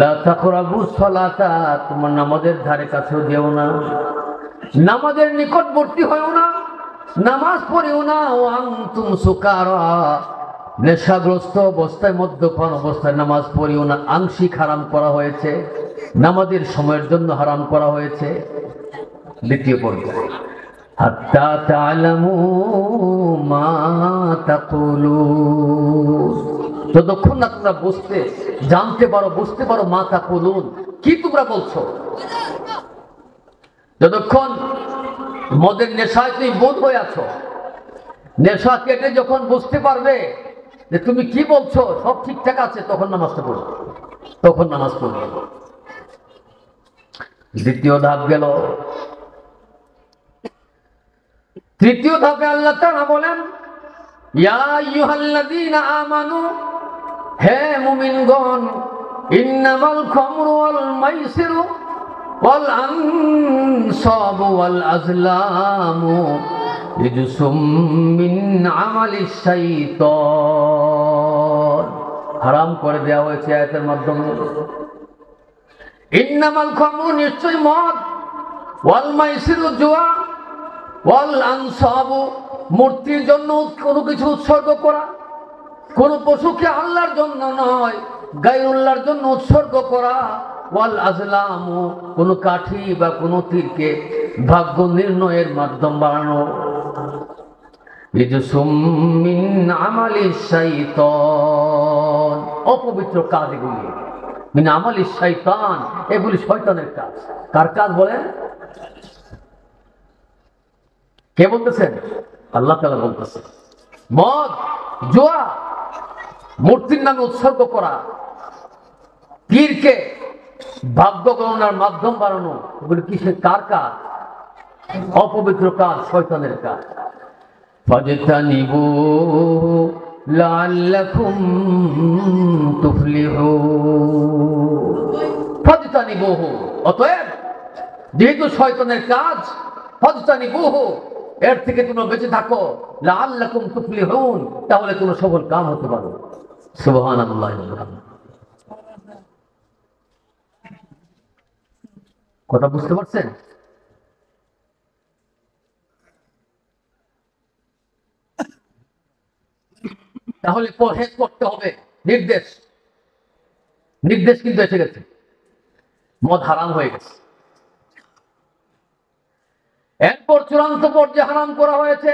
লা তাকরাবুস সালাতা, তোমরা নামাজের ধারে কাছেও যেও না, নামাজের নিকটবর্তী হয়ও না, নামাজ পড়িও না। ওয়া আনতুম সুকারা, নেশাগ্রস্ত অবস্থায়, মদ্যপান অবস্থায় নামাজ পড়িও না। আংশিক হারাম করা হয়েছে, নামাজের সময়ের জন্য হারাম করা হয়েছে। দ্বিতীয় পর্যায়ে, হাত্তা তা'লামু মা তাকুলুন, যতক্ষণ না তোমরা জানতে পারো, বুঝতে পারো মা তাকুলুন, কি তোমরা বলছো। যতক্ষণ মদের নেশায় তুমি বোধ হয়ে আছো, নেশা কেটে যখন বুঝতে পারবে যে তুমি কি বলছো, সব ঠিকঠাক আছে, তখন নামাজটা পড়বে, তখন নামাজ পড়বে। দ্বিতীয় ধাপ গেল। তৃতীয় ধাপে আল্লাহ তাআলা বলেন, ইয়া আইয়ুহাল্লাযীনা আমানু হে মুমিনগণ, ইন্নামাল খামরু ওয়াল মাইসিরু ওয়াল আনসাবু ওয়াল আজলামু রিজসুম মিন আমালিশ শাইতান। হারাম করে দেওয়া হয়েছে আয়াতের মাধ্যমে। ইন্নামাল খামরু, নিশ্চয় মদ, ওয়াল মাইসিরু, জুয়া, ওয়াল আনসাবু, মূর্তির জন্য কোনো কিছু উৎসর্গ করা, কোন পশুকে আল্লাহর জন্য নয় গায়রুল্লাহর জন্য উৎসর্গ করা, ওয়াল আজলামু, কোন কাঠি বা কোন তীরকে ভাগ্য নির্ণয়ের মাধ্যম বানানো, রিজসুম মিন আমালিশ শাইতান, অপবিত্র কাজ এগুলি। মিন আমালিশ শাইতান, এগুলি শয়তানের কাজ। কার কাজ বলেন? কে বলতেছেন? আল্লাহ তাআলা বলতেছেন। মদ, জুয়া, মূর্তির নামে উৎসর্গ করা, তীরকে ভাগ্য গণনার মাধ্যম বানানো, এগুলি কিসের, কার কাজ? অপবিত্র কাজ, শয়তানের কাজ। ফাজতানিবুহু লাআল্লাকুম তুফলিহুন। ফাজতানিবুহু, অতএব যেহেতু শয়তানের কাজ, ফাজতানিবুহু, এর থেকে তোমরা বেঁচে থাকো, লাআল্লাকুম তুফলিহুন, তাহলে তোমরা সফল কাম হতে পারো। সুবহানাল্লাহ। কথা বুঝতে পারছেন? তাহলে পরহেজ করতে হবে। নির্দেশ কিন্তু এসে গেছে। মদ হারাম হয়ে গেছে। এরপর চূড়ান্ত পর্যায়ে হারাম করা হয়েছে।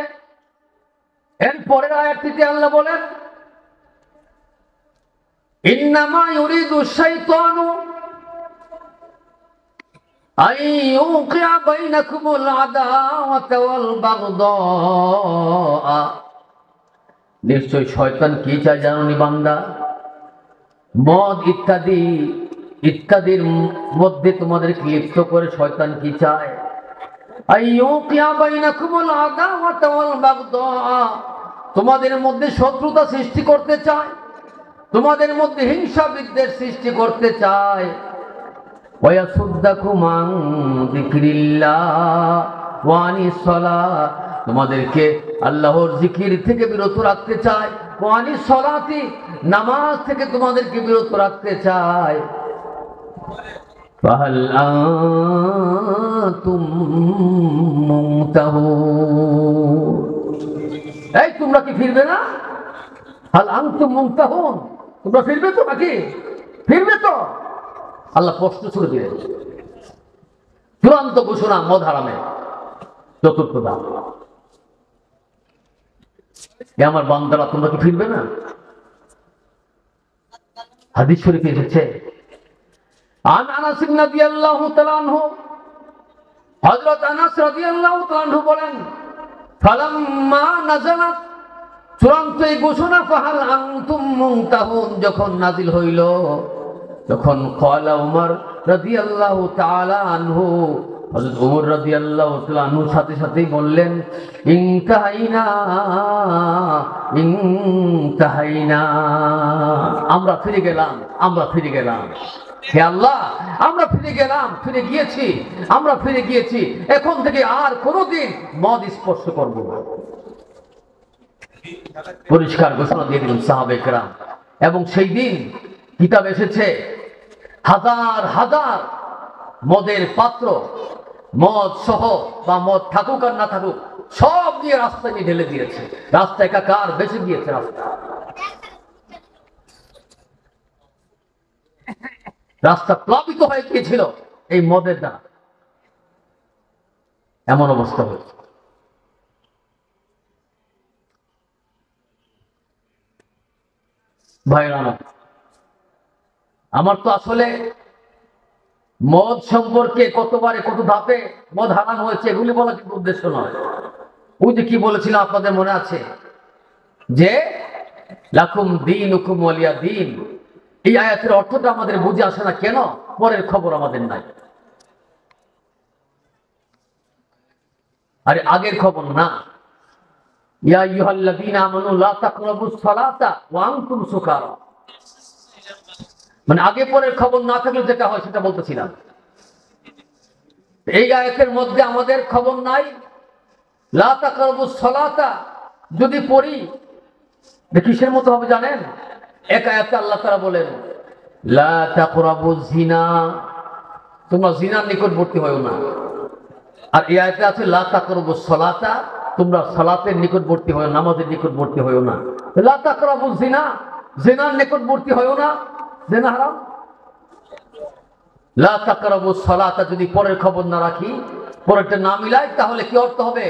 এরপরের আয়াতটিতে আল্লাহ বলেন, ইন্নামা ইউরিদু শাইতানু আন ইউকিয়া বাইনাকুমুল আদাওয়াতা ওয়াল বাগদা। নিশ্চয় শয়তান কি চায় জানোনি বান্দা? মদ ইত্যাদির মধ্যে তোমাদেরকে লিপ্ত করে শয়তান কি চায়? তোমাদের মধ্যে শত্রুতা সৃষ্টি করতে চায়, তোমাদের মধ্যে হিংসা বিদ্বেষ সৃষ্টি করতে চায়। তোমাদেরকে আল্লাহর জিকির থেকে বিরত রাখতে চায়। ওয়ানি সলাতি, নামাজ থেকে তোমাদেরকে বিরত রাখতে চায়। ফাহাল আনতুম মুনতাহুন, এই তোমরা কি ফিরবে না? হাল আনতুম মুনতাহুন, তোমরা ফিরবে তো নাকি? ফিরবে তো? আল্লাহ প্রশ্ন ছুড়ে দিলেন। চূড়ান্ত ঘোষণা মদ হারামে। চতুর্থ ধাপ, আমার বান্দারা তোমরা কি ফিরবে না? হাদিস শরীফে এসেছে, আন আনাস রাদিয়াল্লাহু তাআলা আনহু, হযরত আনাস রাদিয়াল্লাহু তাআলা আনহু বলেন, ফালাম্মা নাযালাত, চূড়ান্ত এই ঘোষণা, ফাহাল আনতুম মুনতাহুন যখন নাজিল হইল, তখন ক্বালা উমর রাদিয়াল্লাহু তাআলা আনহু, হযরত ওমর রাদিয়াল্লাহু তাআলা আনহু সাথে সাথেই বললেন, ইনতাহাইনা, আমরা ফিরে গেলাম, আমরা ফিরে গেলাম। হে আল্লাহ, আমরা ফিরে গেলাম, ফিরে গিয়েছি, আমরা ফিরে গিয়েছি। এখন থেকে আর কোনোদিন মদ স্পর্শ করব না। পরিষ্কার ঘোষণা দিয়ে দিলেন সাহাবায়ে কেরাম। এবং সেই দিন কিতাব এসেছে, হাজার হাজার মদের পাত্র, মদ সহ বা মদ থাকুক আর না থাকুক, সব নিয়ে রাস্তায় নিয়ে ঢেলে দিয়েছে। রাস্তা একাকার বেঁচে গিয়েছে। রাস্তা প্লাবিত হয়ে গিয়েছিল এই মদের দ্বারা। এমন অবস্থা হয়েছে। ভাইরা আমার তো আসলে মদ সম্পর্কে কতবারে কত ধাপে মদ হারাম হয়েছে এগুলি বলা কিন্তু উদ্দেশ্য নয়। ওই যে কি বলেছিলাম আপনাদের মনে আছে যে লাকুম দীনুকুম ওয়ালিয়া দীন, এই আয়াতের অর্থটা আমাদের বুঝে আসে না কেন? পরের খবর আমাদের নাই। আরে আগের খবর না। ইয়া আইয়ুহাল্লাযীনা আমানু লা তাকরাবুস সালাতা ওয়া আনতুম সুকারা, মানে আগে পরের খবর না থাকলে যেটা হয় সেটা বলতেছিলাম। এই আয়াতের মধ্যে আমাদের খবর নাই। লা তাকরাবুস সালাতা যদি পড়ি কিসের মতো হবে জানেন? এক আয়াতে আল্লাহ তাআলা বলেন লা তাকরাবুজ জিনা, তোমরা জিনার নিকটবর্তী হয়ো না। আর এই আয়াতে আছে লা তাকরাবুস সালাতা, তোমরা সালাতের নিকটবর্তী হয়ো, নামাজের নিকটবর্তী হয়ো না। লা তাকরাবুজ জিনা, জিনার নিকটবর্তী হয়ো না, জিনা হারাম। লা তাকরাবুস সালাতা যদি পরের খবর না রাখি, পরেরটা না মিলাই, তাহলে কি অর্থ হবে?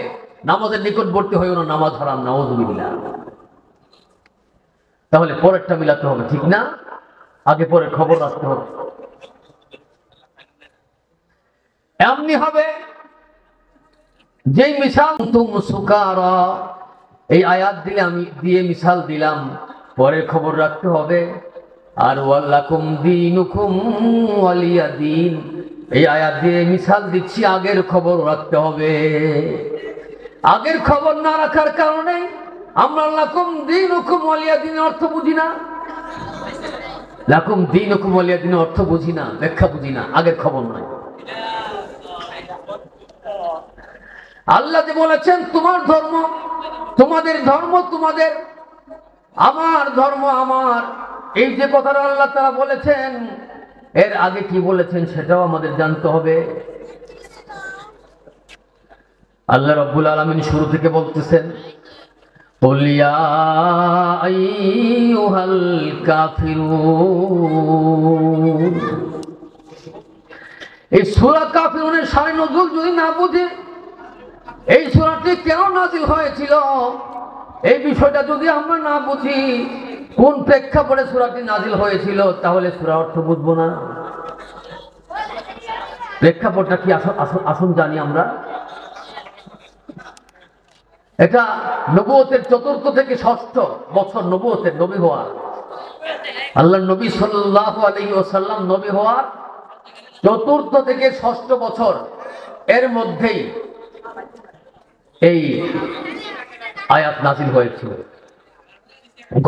নামাজের নিকটবর্তী হইও না, নামাজ হারাম, নাউযুবিল্লাহ। তাহলে পরেরটা মিলাতে হবে, ঠিক না? আগে পরের খবর রাখতে হবে। এমনি হবে যেই মিসাল তুম সুকারা, এই আয়াত দিলে আমি দিয়ে মিসাল দিলাম, পরের খবর রাখতে হবে। আর ওয়াল্লাকুম দীনুকুম ওয়ালিয়া দীন, এই আয়াত দিয়ে মিসাল দিচ্ছি, আগের খবর রাখতে হবে। আগের খবর না রাখার কারণে আমরা লাকুম দীনুকুম ওয়ালিয়া দীনের অর্থ বুঝি না। লাকুম দীনুকুম ওয়ালিয়া দীনের অর্থ বুঝি না, ব্যাখ্যা বুঝি না, আগের খবর নাই। আল্লাহ যে বলেছেন তোমার ধর্ম তোমাদের ধর্ম তোমাদের, আমার ধর্ম আমার, এই যে কথাটা আল্লাহ তাআলা বলেছেন, এর আগে কি বলেছেন সেটাও আমাদের জানতে হবে। আল্লাহ রাব্বুল আলামিন শুরু থেকে বলতেছেন কুল ইয়া আইয়ুহাল কাফিরুন। এই সূরা কাফিরুনের শানে নজুল যদি না বুঝে, এই সূরাটি কেন নাযিল হয়েছিল এই বিষয়টা যদি আমরা না বুঝি, কোন প্রেক্ষাপটে সূরাটি নাযিল হয়েছিল, তাহলে সূরার অর্থ বুঝবো না। প্রেক্ষাপটটা কি আসুন জানি আমরা। এটা নবুয়তের ৪র্থ থেকে ৬ষ্ঠ বছর, নবুয়তের নবী হওয়ার, আল্লাহর নবী সাল্লাল্লাহু আলাইহি ওয়াসাল্লাম নবী হওয়ার ৪র্থ থেকে ৬ষ্ঠ বছর, এর মধ্যেই এই আয়াত নাযিল হয়েছিল।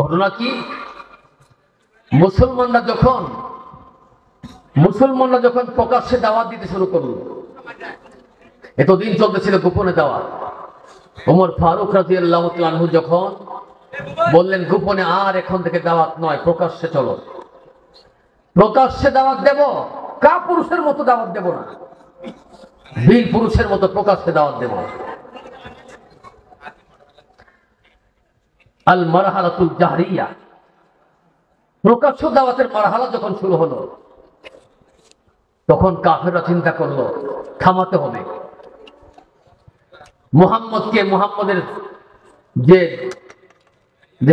ঘটনা কি? মুসলমানরা যখন প্রকাশ্যে দাওয়াত দিতে শুরু করলো, এতদিন চলতেছিল গোপনে দাওয়াত। ওমর ফারুক রাদিয়াল্লাহু তাআলা আনহু যখন বললেন গোপনে আর এখন থেকে দাওয়াত নয়, প্রকাশ্যে চলো, প্রকাশ্যে দাওয়াত দেব, কাপুরুষের মতো দাওয়াত দেব না, বীর পুরুষের মতো প্রকাশ্যে দাওয়াত দেব। আল মারহালাতুল জাহরিয়া, প্রকাশ্য দাওয়াতের মারহালা যখন শুরু হলো, তখন কাফেররা চিন্তা করলো থামাতে হবে মুহাম্মদকে, মুহাম্মদের যে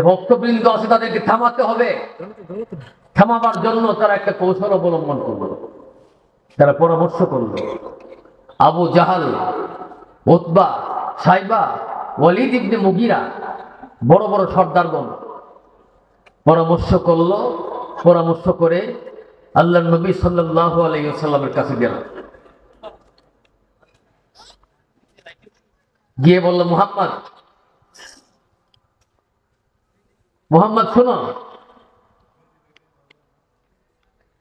ভক্তবৃন্দ আছে তাদেরকে থামাতে হবে। থামাবার জন্য তারা একটা কৌশল অবলম্বন করলো, তারা পরামর্শ করলো। আবু জাহাল, উতবা, সাইবা, ওয়ালিদ ইবনে মুগিরা, বড় বড় সর্দারগণ পরামর্শ করলো। পরামর্শ করে আল্লাহর নবী সাল্লাল্লাহু আলাইহি ওয়াসাল্লামের কাছে গেল, গিয়ে বলল মুহাম্মদ শোনো,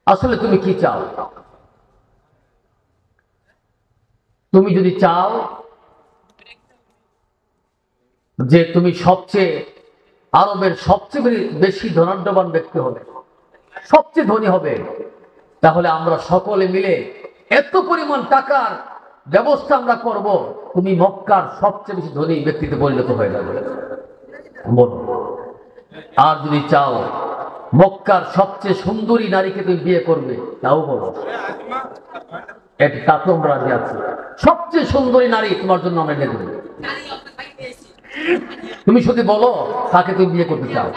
আসলে তুমি কি চাও? তুমি যদি চাও যে তুমি আরবের সবচেয়ে বেশি ধনাঢ্যবান ব্যক্তি হবে, সবচেয়ে ধনী হবে, তাহলে আমরা সকলে মিলে এত পরিমাণ টাকার ব্যবস্থা আমরা করব, তুমি মক্কার সবচেয়ে বেশি ধনী ব্যক্তিতে পরিণত হয়ে যাবে। বলো, আর যদি চাও মক্কার সবচেয়ে সুন্দরী নারীকে তুমি বিয়ে করবে, তাও বলো, তা তো আমরা রাজি আছি। সবচেয়ে সুন্দরী নারী তোমার জন্য আমরা এনে দেব, তুমি শুধু বলো তাকে তুমি বিয়ে করতে চাও।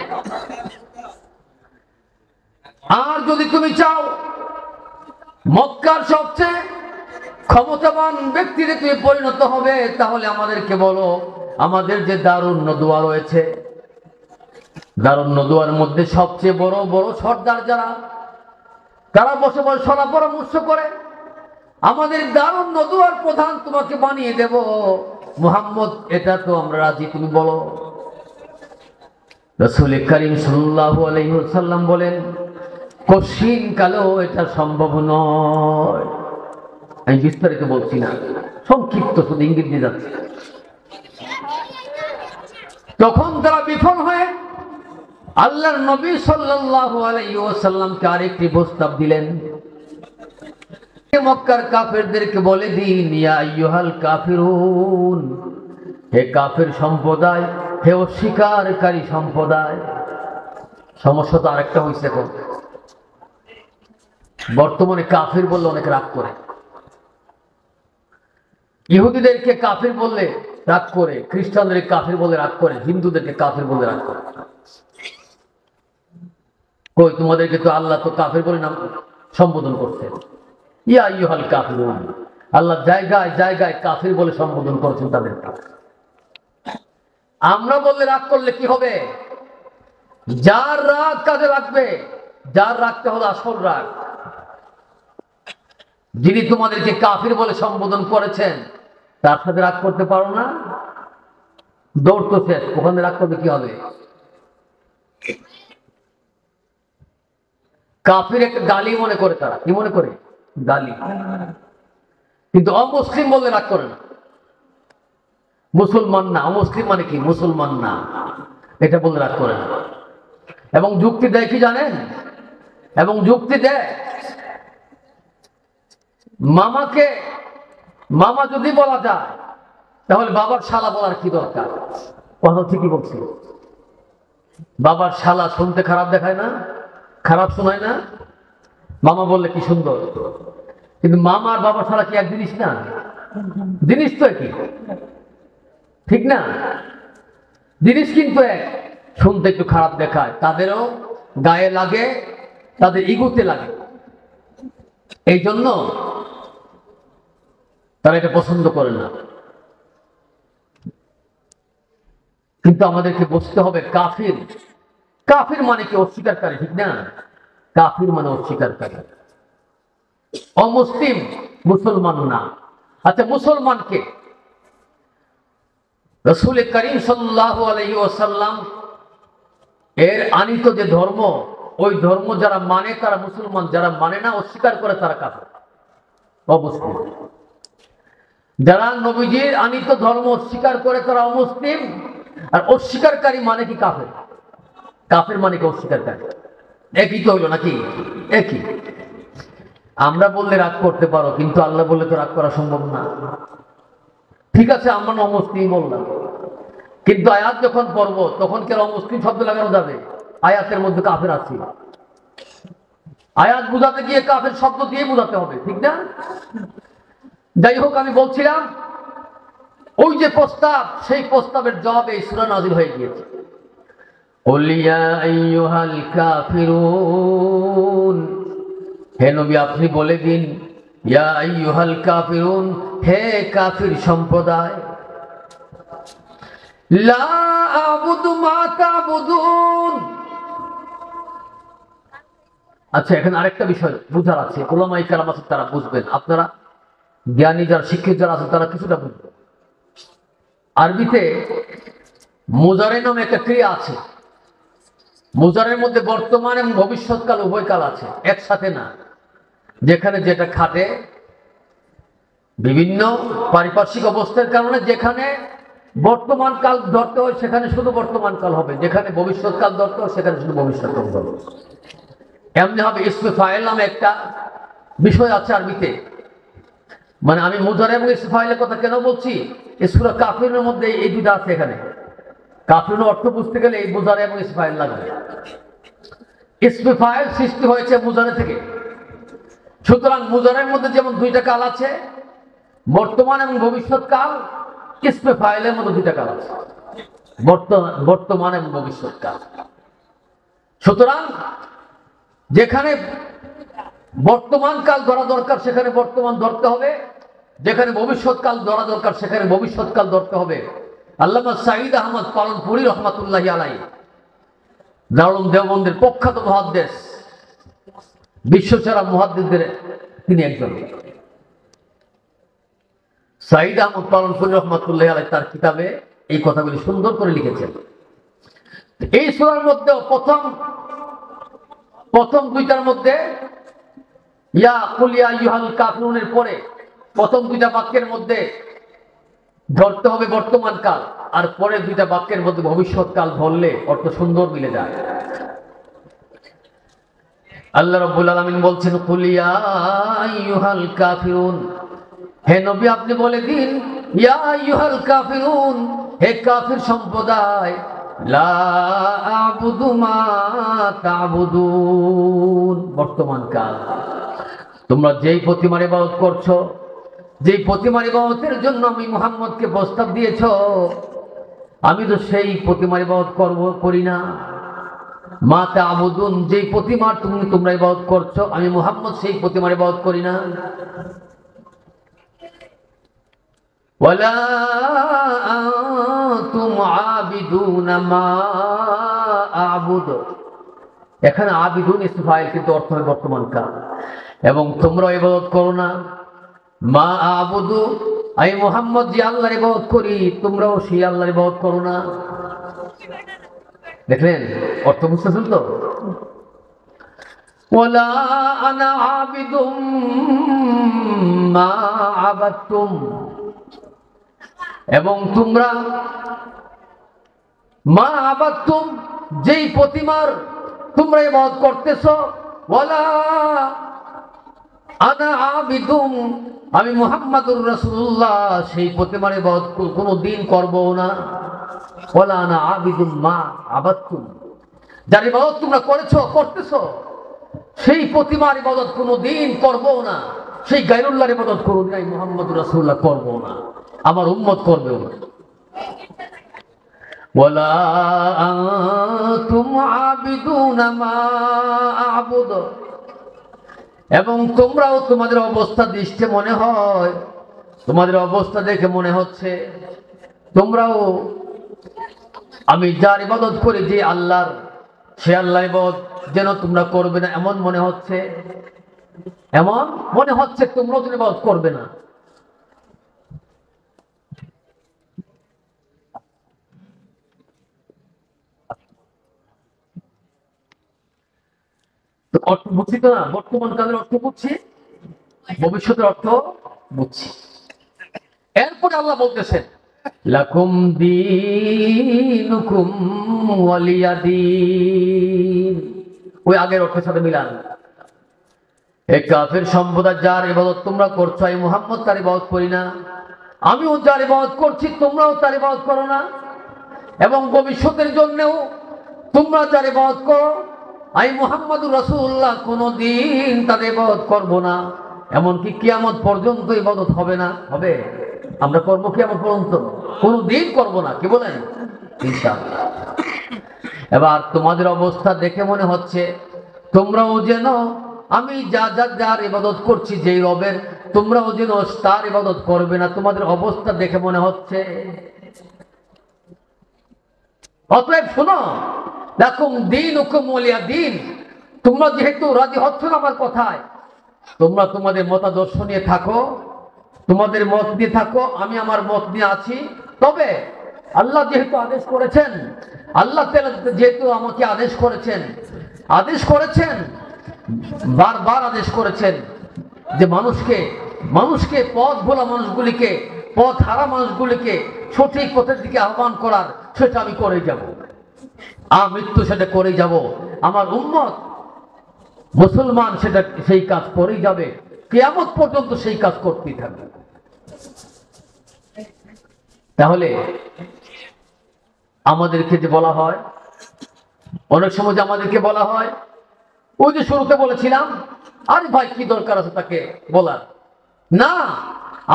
আর যদি তুমি চাও মক্কার সবচেয়ে ক্ষমতাবান ব্যক্তিতে তুমি পরিণত হবে, তাহলে আমাদেরকে বলো, আমাদের যে দারুন নদুয়া রয়েছে, দারুন নদুয়ার মধ্যে সবচেয়ে বড় বড় সর্দার যারা, তারা বসে বসে সলা পরামর্শ করে, আমাদের দারুন নদুয়ার প্রধান তোমাকে বানিয়ে দেব। মুহাম্মদ, এটা তো আমরা রাজি, তুমি বলো। রাসূল করিম সাল্লাল্লাহু আলাইহি ওয়াসাল্লাম বলেন, কঠিন কালেও এটা সম্ভব নয়। আমি বিস্তারিত বলছি না, সংক্ষিপ্ত শুধু ইঙ্গিত দিয়ে যাচ্ছে। তখন তারা বিফল হয়ে আল্লাহর নবী সাল্লাল্লাহু আলাইহি ওয়াসাল্লামকে আরেকটি প্রস্তাব দিলেন, মক্কার কাফেরদেরকে বলে দিন, ইয়া আইয়ুহাল কাফিরুন, হে কাফের সম্প্রদায়, হে অস্বীকারী সম্প্রদায়। সমস্যা তো আরেকটা হয়েছে, এখন বর্তমানে কাফির বললে অনেক রাগ করে। ইহুদিদেরকে কাফির বললে রাগ করে, খ্রিস্টানদেরকে কাফির বলে রাগ করে, হিন্দুদেরকে কাফির বলে রাগ করে। কই, তোমাদেরকে তো আল্লাহ তো কাফির বলে নাম সম্বোধন করছে, ইয়া আইয়ুহাল কাফিরুন। আল্লাহ জায়গায় জায়গায় কাফির বলে সম্বোধন করেছেন তাদের। আমরা বললে রাগ করলে কি হবে? যার রাগ কাজে লাগবে, যার রাগটা হলো আসল রাগ। যিনি তোমাদেরকে কাফির বলে সম্বোধন করেছেন তার সাথে রাগ করতে পারো না, দৌড় তো শেষ, ওখানে রাগ করবে কি হবে? কাফির একটা গালি মনে করে, তারা কি মনে করে? গালি। কিন্তু অমুসলিম বললে রাগ করে না। মুসলমান না, অমুসলিম মানে কি? মুসলমান না, এটা বললে রাগ করে না। এবং যুক্তি দেয় কি জানেন? এবং যুক্তি দেয়, মামাকে মামা যদি বলা যায় তাহলে বাবার শালা বলার কি দরকার? কথা ঠিকই বলছি। বাবার শালা শুনতে খারাপ দেখায় না, খারাপ শোনায় না? মামা বললে কি সুন্দর। কিন্তু মামা আর বাবার শালা কি এক জিনিস না? জিনিস তো একই, ঠিক না? জিনিস কিন্তু এক, শুনতে একটু খারাপ দেখায়, তাদেরও গায়ে লাগে, তাদের ইগোতে লাগে। এই জন্য তারা এটা পছন্দ করে না। কিন্তু আমাদেরকে বুঝতে হবে, কাফির, কাফির মানে কি? অস্বীকারী, ঠিক না? কাফির মানে অস্বীকারী। অমুসলিম মুসলমান না। আচ্ছা, মুসলমানকে রাসূল করিম সাল্লাল্লাহু আলাইহি ওয়াসাল্লাম এর আনিত যে ধর্ম, ওই ধর্ম যারা মানে তারা মুসলমান, যারা মানে না, অস্বীকার করে, তারা কাফির, অমুসলিম। যারা নবীজির আনিত ধর্ম অস্বীকার করে তারা অমুসলিম, আর অস্বীকারী মানে কি? কাফের। কাফের মানে কি? অস্বীকারী। একই তো হইল নাকি? একই। আমরা বললে রাগ করতে পারো, কিন্তু আল্লাহ বললে তো রাগ করা সম্ভব না। ঠিক আছে, আমরা অমুসলিম বললাম, কিন্তু আয়াত যখন পড়ব তখন কেন অমুসলিম শব্দ লাগানো যাবে? আয়াতের মধ্যে কাফের আছে, আয়াত বুঝাতে গিয়ে কাফের শব্দ দিয়ে বুঝাতে হবে, ঠিক না? যাই হোক, আমি বলছিলাম ওই যে প্রস্তাব, সেই প্রস্তাবের জবাবে এই সূরা নাযিল হয়ে গিয়েছে। কুল ইয়া আইয়ুহাল কাফিরুন, হে নবী আপনি বলে দিন, ইয়া আইয়ুহাল কাফিরুন, হে কাফির সম্প্রদায়, লা আ'বুদু মা তা'বুদুন। আচ্ছা, এখানে আরেকটা বিষয় বুঝার আছে, উলামায়ে কেরাম আছে, তারা বুঝবেন। আপনারা জ্ঞানী যারা, শিক্ষিত যারা আছেন, তারা কিছুটা বুঝবেন। আরবিতে মুজারে নামে একটা ক্রিয়া আছে। মুজারের মধ্যে বর্তমান এবং ভবিষ্যৎকাল উভয় কাল আছে, একসাথে না। যেখানে যেটা খাটে, বিভিন্ন পারিপার্শ্বিক অবস্থার কারণে যেখানে বর্তমান কাল ধরতে হয় সেখানে শুধু বর্তমান কাল হবে, যেখানে ভবিষ্যৎ কাল ধরতে হয় সেখানে শুধু ভবিষ্যৎ কাল হবে। এমনি হবে ইসমে ফাইল নামে একটা বিষয় আছে আরবিতে। মানে আমি মুজারে এবং ইসমে ফাইলের কথা কেন বলছি, এই সূরা কাফিরুনের মধ্যে এই দুটো আছে। এখানে কাফিরুনের অর্থ বুঝতে গেলে এই মুজারে এবং ইসমে ফাইল লাগবে। ইসমে ফাইল সৃষ্টি হয়েছে মুজারে থেকে, সুতরাং মুজারের মধ্যে যেমন দুইটা কাল আছে, বর্তমান এবং ভবিষ্যৎ কাল, ইসমে ফাইলের মধ্যে দুইটা কাল আছে, বর্তমান এবং ভবিষ্যৎ কাল। সুতরাং যেখানে বর্তমান কাল ধরা দরকার সেখানে বর্তমান ধরতে হবে, যেখানে ভবিষ্যৎ কাল ধরা দরকার সেখানে ভবিষ্যৎ কাল ধরতে হবে। আল্লামা সাঈদ আহমদ পালনপুরি রহমাতুল্লাহি আলাইহি, দারুল দেওবন্দের প্রখ্যাত মুহাদ্দিস, বিশ্বসেরা মুহাদ্দিসদের তিনি একজন। সাঈদ আহমদ পালনপুরি রহমাতুল্লাহি আলাইহি তার কিতাবে এই কথাগুলি সুন্দর করে লিখেছেন। এই সূরার মধ্যে প্রথম প্রথম দুইটার মধ্যে ইয়া কুল ইয়া আইয়ুহাল কাফিরুনের পরে প্রথম দুইটা বাক্যের মধ্যে ধরতে হবে বর্তমান কাল, আর পরে দুইটা বাক্যের মধ্যে ভবিষ্যৎ কাল ধরলে অর্থ সুন্দর মিলে যায়। আল্লাহ রাব্বুল আলামিন বলছেন কুল ইয়া আইয়ুহাল কাফিরুন, হে নবী আপনি বলে দিন ইয়া আইয়ুহাল কাফিরুন, হে কাফির সম্প্রদায়, লা আ'বুদু মা তা'বুদুন, বর্তমান কাল। তোমরা যেই প্রতিমার ইবাদত করছো, যেই প্রতিমার ইবাদতের জন্য আমি মুহাম্মদকে প্রস্তাব দিয়েছো, আমি তো সেই প্রতিমার ইবাদত করি না। মা তা'বুদুন, যেই প্রতিমার তোমরা ইবাদত করছো, আমি মুহাম্মদ সেই প্রতিমার ইবাদত করি না। ওয়ালা আনতুম আবিদুনা মা আ'বুদু, এখানে আবিদুন ইসম ফাইল, কিন্তু অর্থ হয় বর্তমান কাল। এবং তোমরা ইবাদত করো না মা আ'বুদু, আমি মুহাম্মদ যে আল্লাহর ইবাদত করি, তোমরাও সেই আল্লাহর ইবাদত করো না। দেখলেন অর্থ বুঝতেছেন তো? ওয়ালা আনা আবিদুম মা আবাদতুম, এবং তোমরা মা আবাদতুম, যেই প্রতিমার তোমরা ইবাদত করতেছো, ওয়ালা আনা আবিদুম, আমি মুহাম্মাদুর রাসূলুল্লাহ সেই প্রতিমার ইবাদত কোনোদিন করব না। ওয়ালা আনা আবিদুম মা আবাদতুম, যার ইবাদত তোমরা করতেছো, সেই প্রতিমার ইবাদত কোনোদিন করব না। সেই গায়রুল্লাহর ইবাদত কোনোদিন আমি মুহাম্মাদুর রাসূলুল্লাহ করব না, আমার উম্মত করবেও না। ওয়ালা আনতুম আবিদুনা মা আ'বুদু, এবং তোমরাও তোমাদের অবস্থা দৃষ্টে মনে হয়, তোমাদের অবস্থা দেখে মনে হচ্ছে তোমরাও আমি যার ইবাদত করি, যে আল্লাহর, সে আল্লাহর ইবাদত যেন তোমরা করবে না, এমন মনে হচ্ছে, তোমরাও যেন ইবাদত করবে না। অর্থ বুঝছি তো না? বর্তমান কালের অর্থ বুঝছি, ভবিষ্যতের অর্থ বুঝছি। এরপরে আল্লাহ বলতেছেন লাকুম দীনুকুম ওয়ালিয়া দীন, ওই আগের অর্থের সাথে মিলান। এই কাফের সম্প্রদায় যার ইবাদত তোমরা করছো, আমি মুহাম্মদ তার ইবাদত করি না, আমিও যার ইবাদত করছি তোমরাও তার ইবাদত করো না, এবং ভবিষ্যতের জন্যও তোমরা যার ইবাদত করো, আমি মুহাম্মাদুর রাসূলুল্লাহ কোনদিন তাদের ইবাদত করব না, এমনকি কিয়ামত পর্যন্ত ইবাদত হবে না। হবে? আমরা করবো কিয়ামত পর্যন্ত? কোনদিন করব না। কি বলেন? ইনশাআল্লাহ। এবার তোমাদের অবস্থা দেখে মনে হচ্ছে তোমরাও যেন আমি যার ইবাদত করছি, যেই রবের, তোমরাও যেন তার ইবাদত করবে না। তোমাদের অবস্থা দেখে মনে হচ্ছে। অতএব শোনো, লাকুম দীনুকুম ওয়ালিয়া দীন, তোমরা যেহেতু রাজি হচ্ছ না আমার কথায়, তোমরা তোমাদের মতাদর্শ নিয়ে থাকো, তোমাদের মত নিয়ে থাকো, আমি আমার মত নিয়ে আছি। তবে আল্লাহ যেহেতু আদেশ করেছেন, আল্লাহ যেহেতু আমাকে আদেশ করেছেন, বারবার আদেশ করেছেন যে মানুষকে পথ ভোলা মানুষগুলিকে, পথ হারা মানুষগুলিকে সঠিক পথের দিকে আহ্বান করার, সেটা আমি করে যাব। মৃত্যু সেটা করে যাব। আমার উম্মত মুসলমান সেই কাজ করেই যাবে, কিয়ামত পর্যন্ত সেই কাজ করতেই থাকবে। তাহলে আমাদেরকে যে বলা হয়, অনেক সময় যে আমাদেরকে বলা হয়, ওই যে শুরুতে বলেছিলাম, আরে ভাই কি দরকার আছে তাকে বলার? না,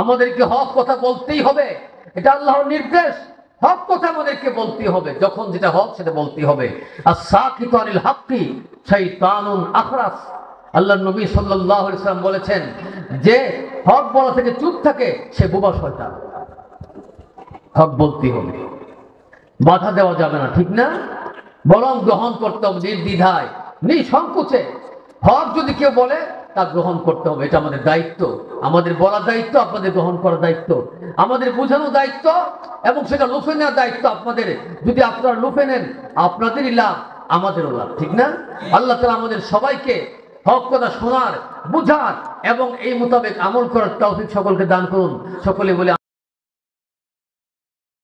আমাদেরকে হক কথা বলতেই হবে, এটা আল্লাহর নির্দেশ। হক কথা আমাদেরকে বলতেই হবে, যখন যেটা হক সেটা বলতেই হবে। as-সাকিতু আনিল হাক্কি শাইতানুন আখরাস, আল্লাহর নবী সাল্লাল্লাহু আলাইহি ওয়াসাল্লাম বলেছেন, যে হক বলা থেকে চুপ থাকে সে বোবা শয়তান। হক বলতেই হবে, বাধা দেওয়া যাবে না, ঠিক না? বরং গ্রহণ করতে হবে নির্দ্বিধায়, নিঃসংকোচে। হক যদি কেউ বলে তা গ্রহণ করতে হবে, এটা আমাদের দায়িত্ব। আমাদের বলার দায়িত্ব, আপনাদের গ্রহণ করার দায়িত্ব, আমাদের বোঝানোর দায়িত্ব, এবং সেটা লুফে নেওয়ার দায়িত্ব আপনাদের। যদি আপনারা লুফে নেন আপনাদেরই লাভ, আমাদেরও লাভ, ঠিক না? আল্লাহ তাআলা আমাদের সবাইকে হক কথা শোনার, বুঝার এবং এই মোতাবেক আমল করার তৌফিক সকলকে দান করুন। সকলে বলে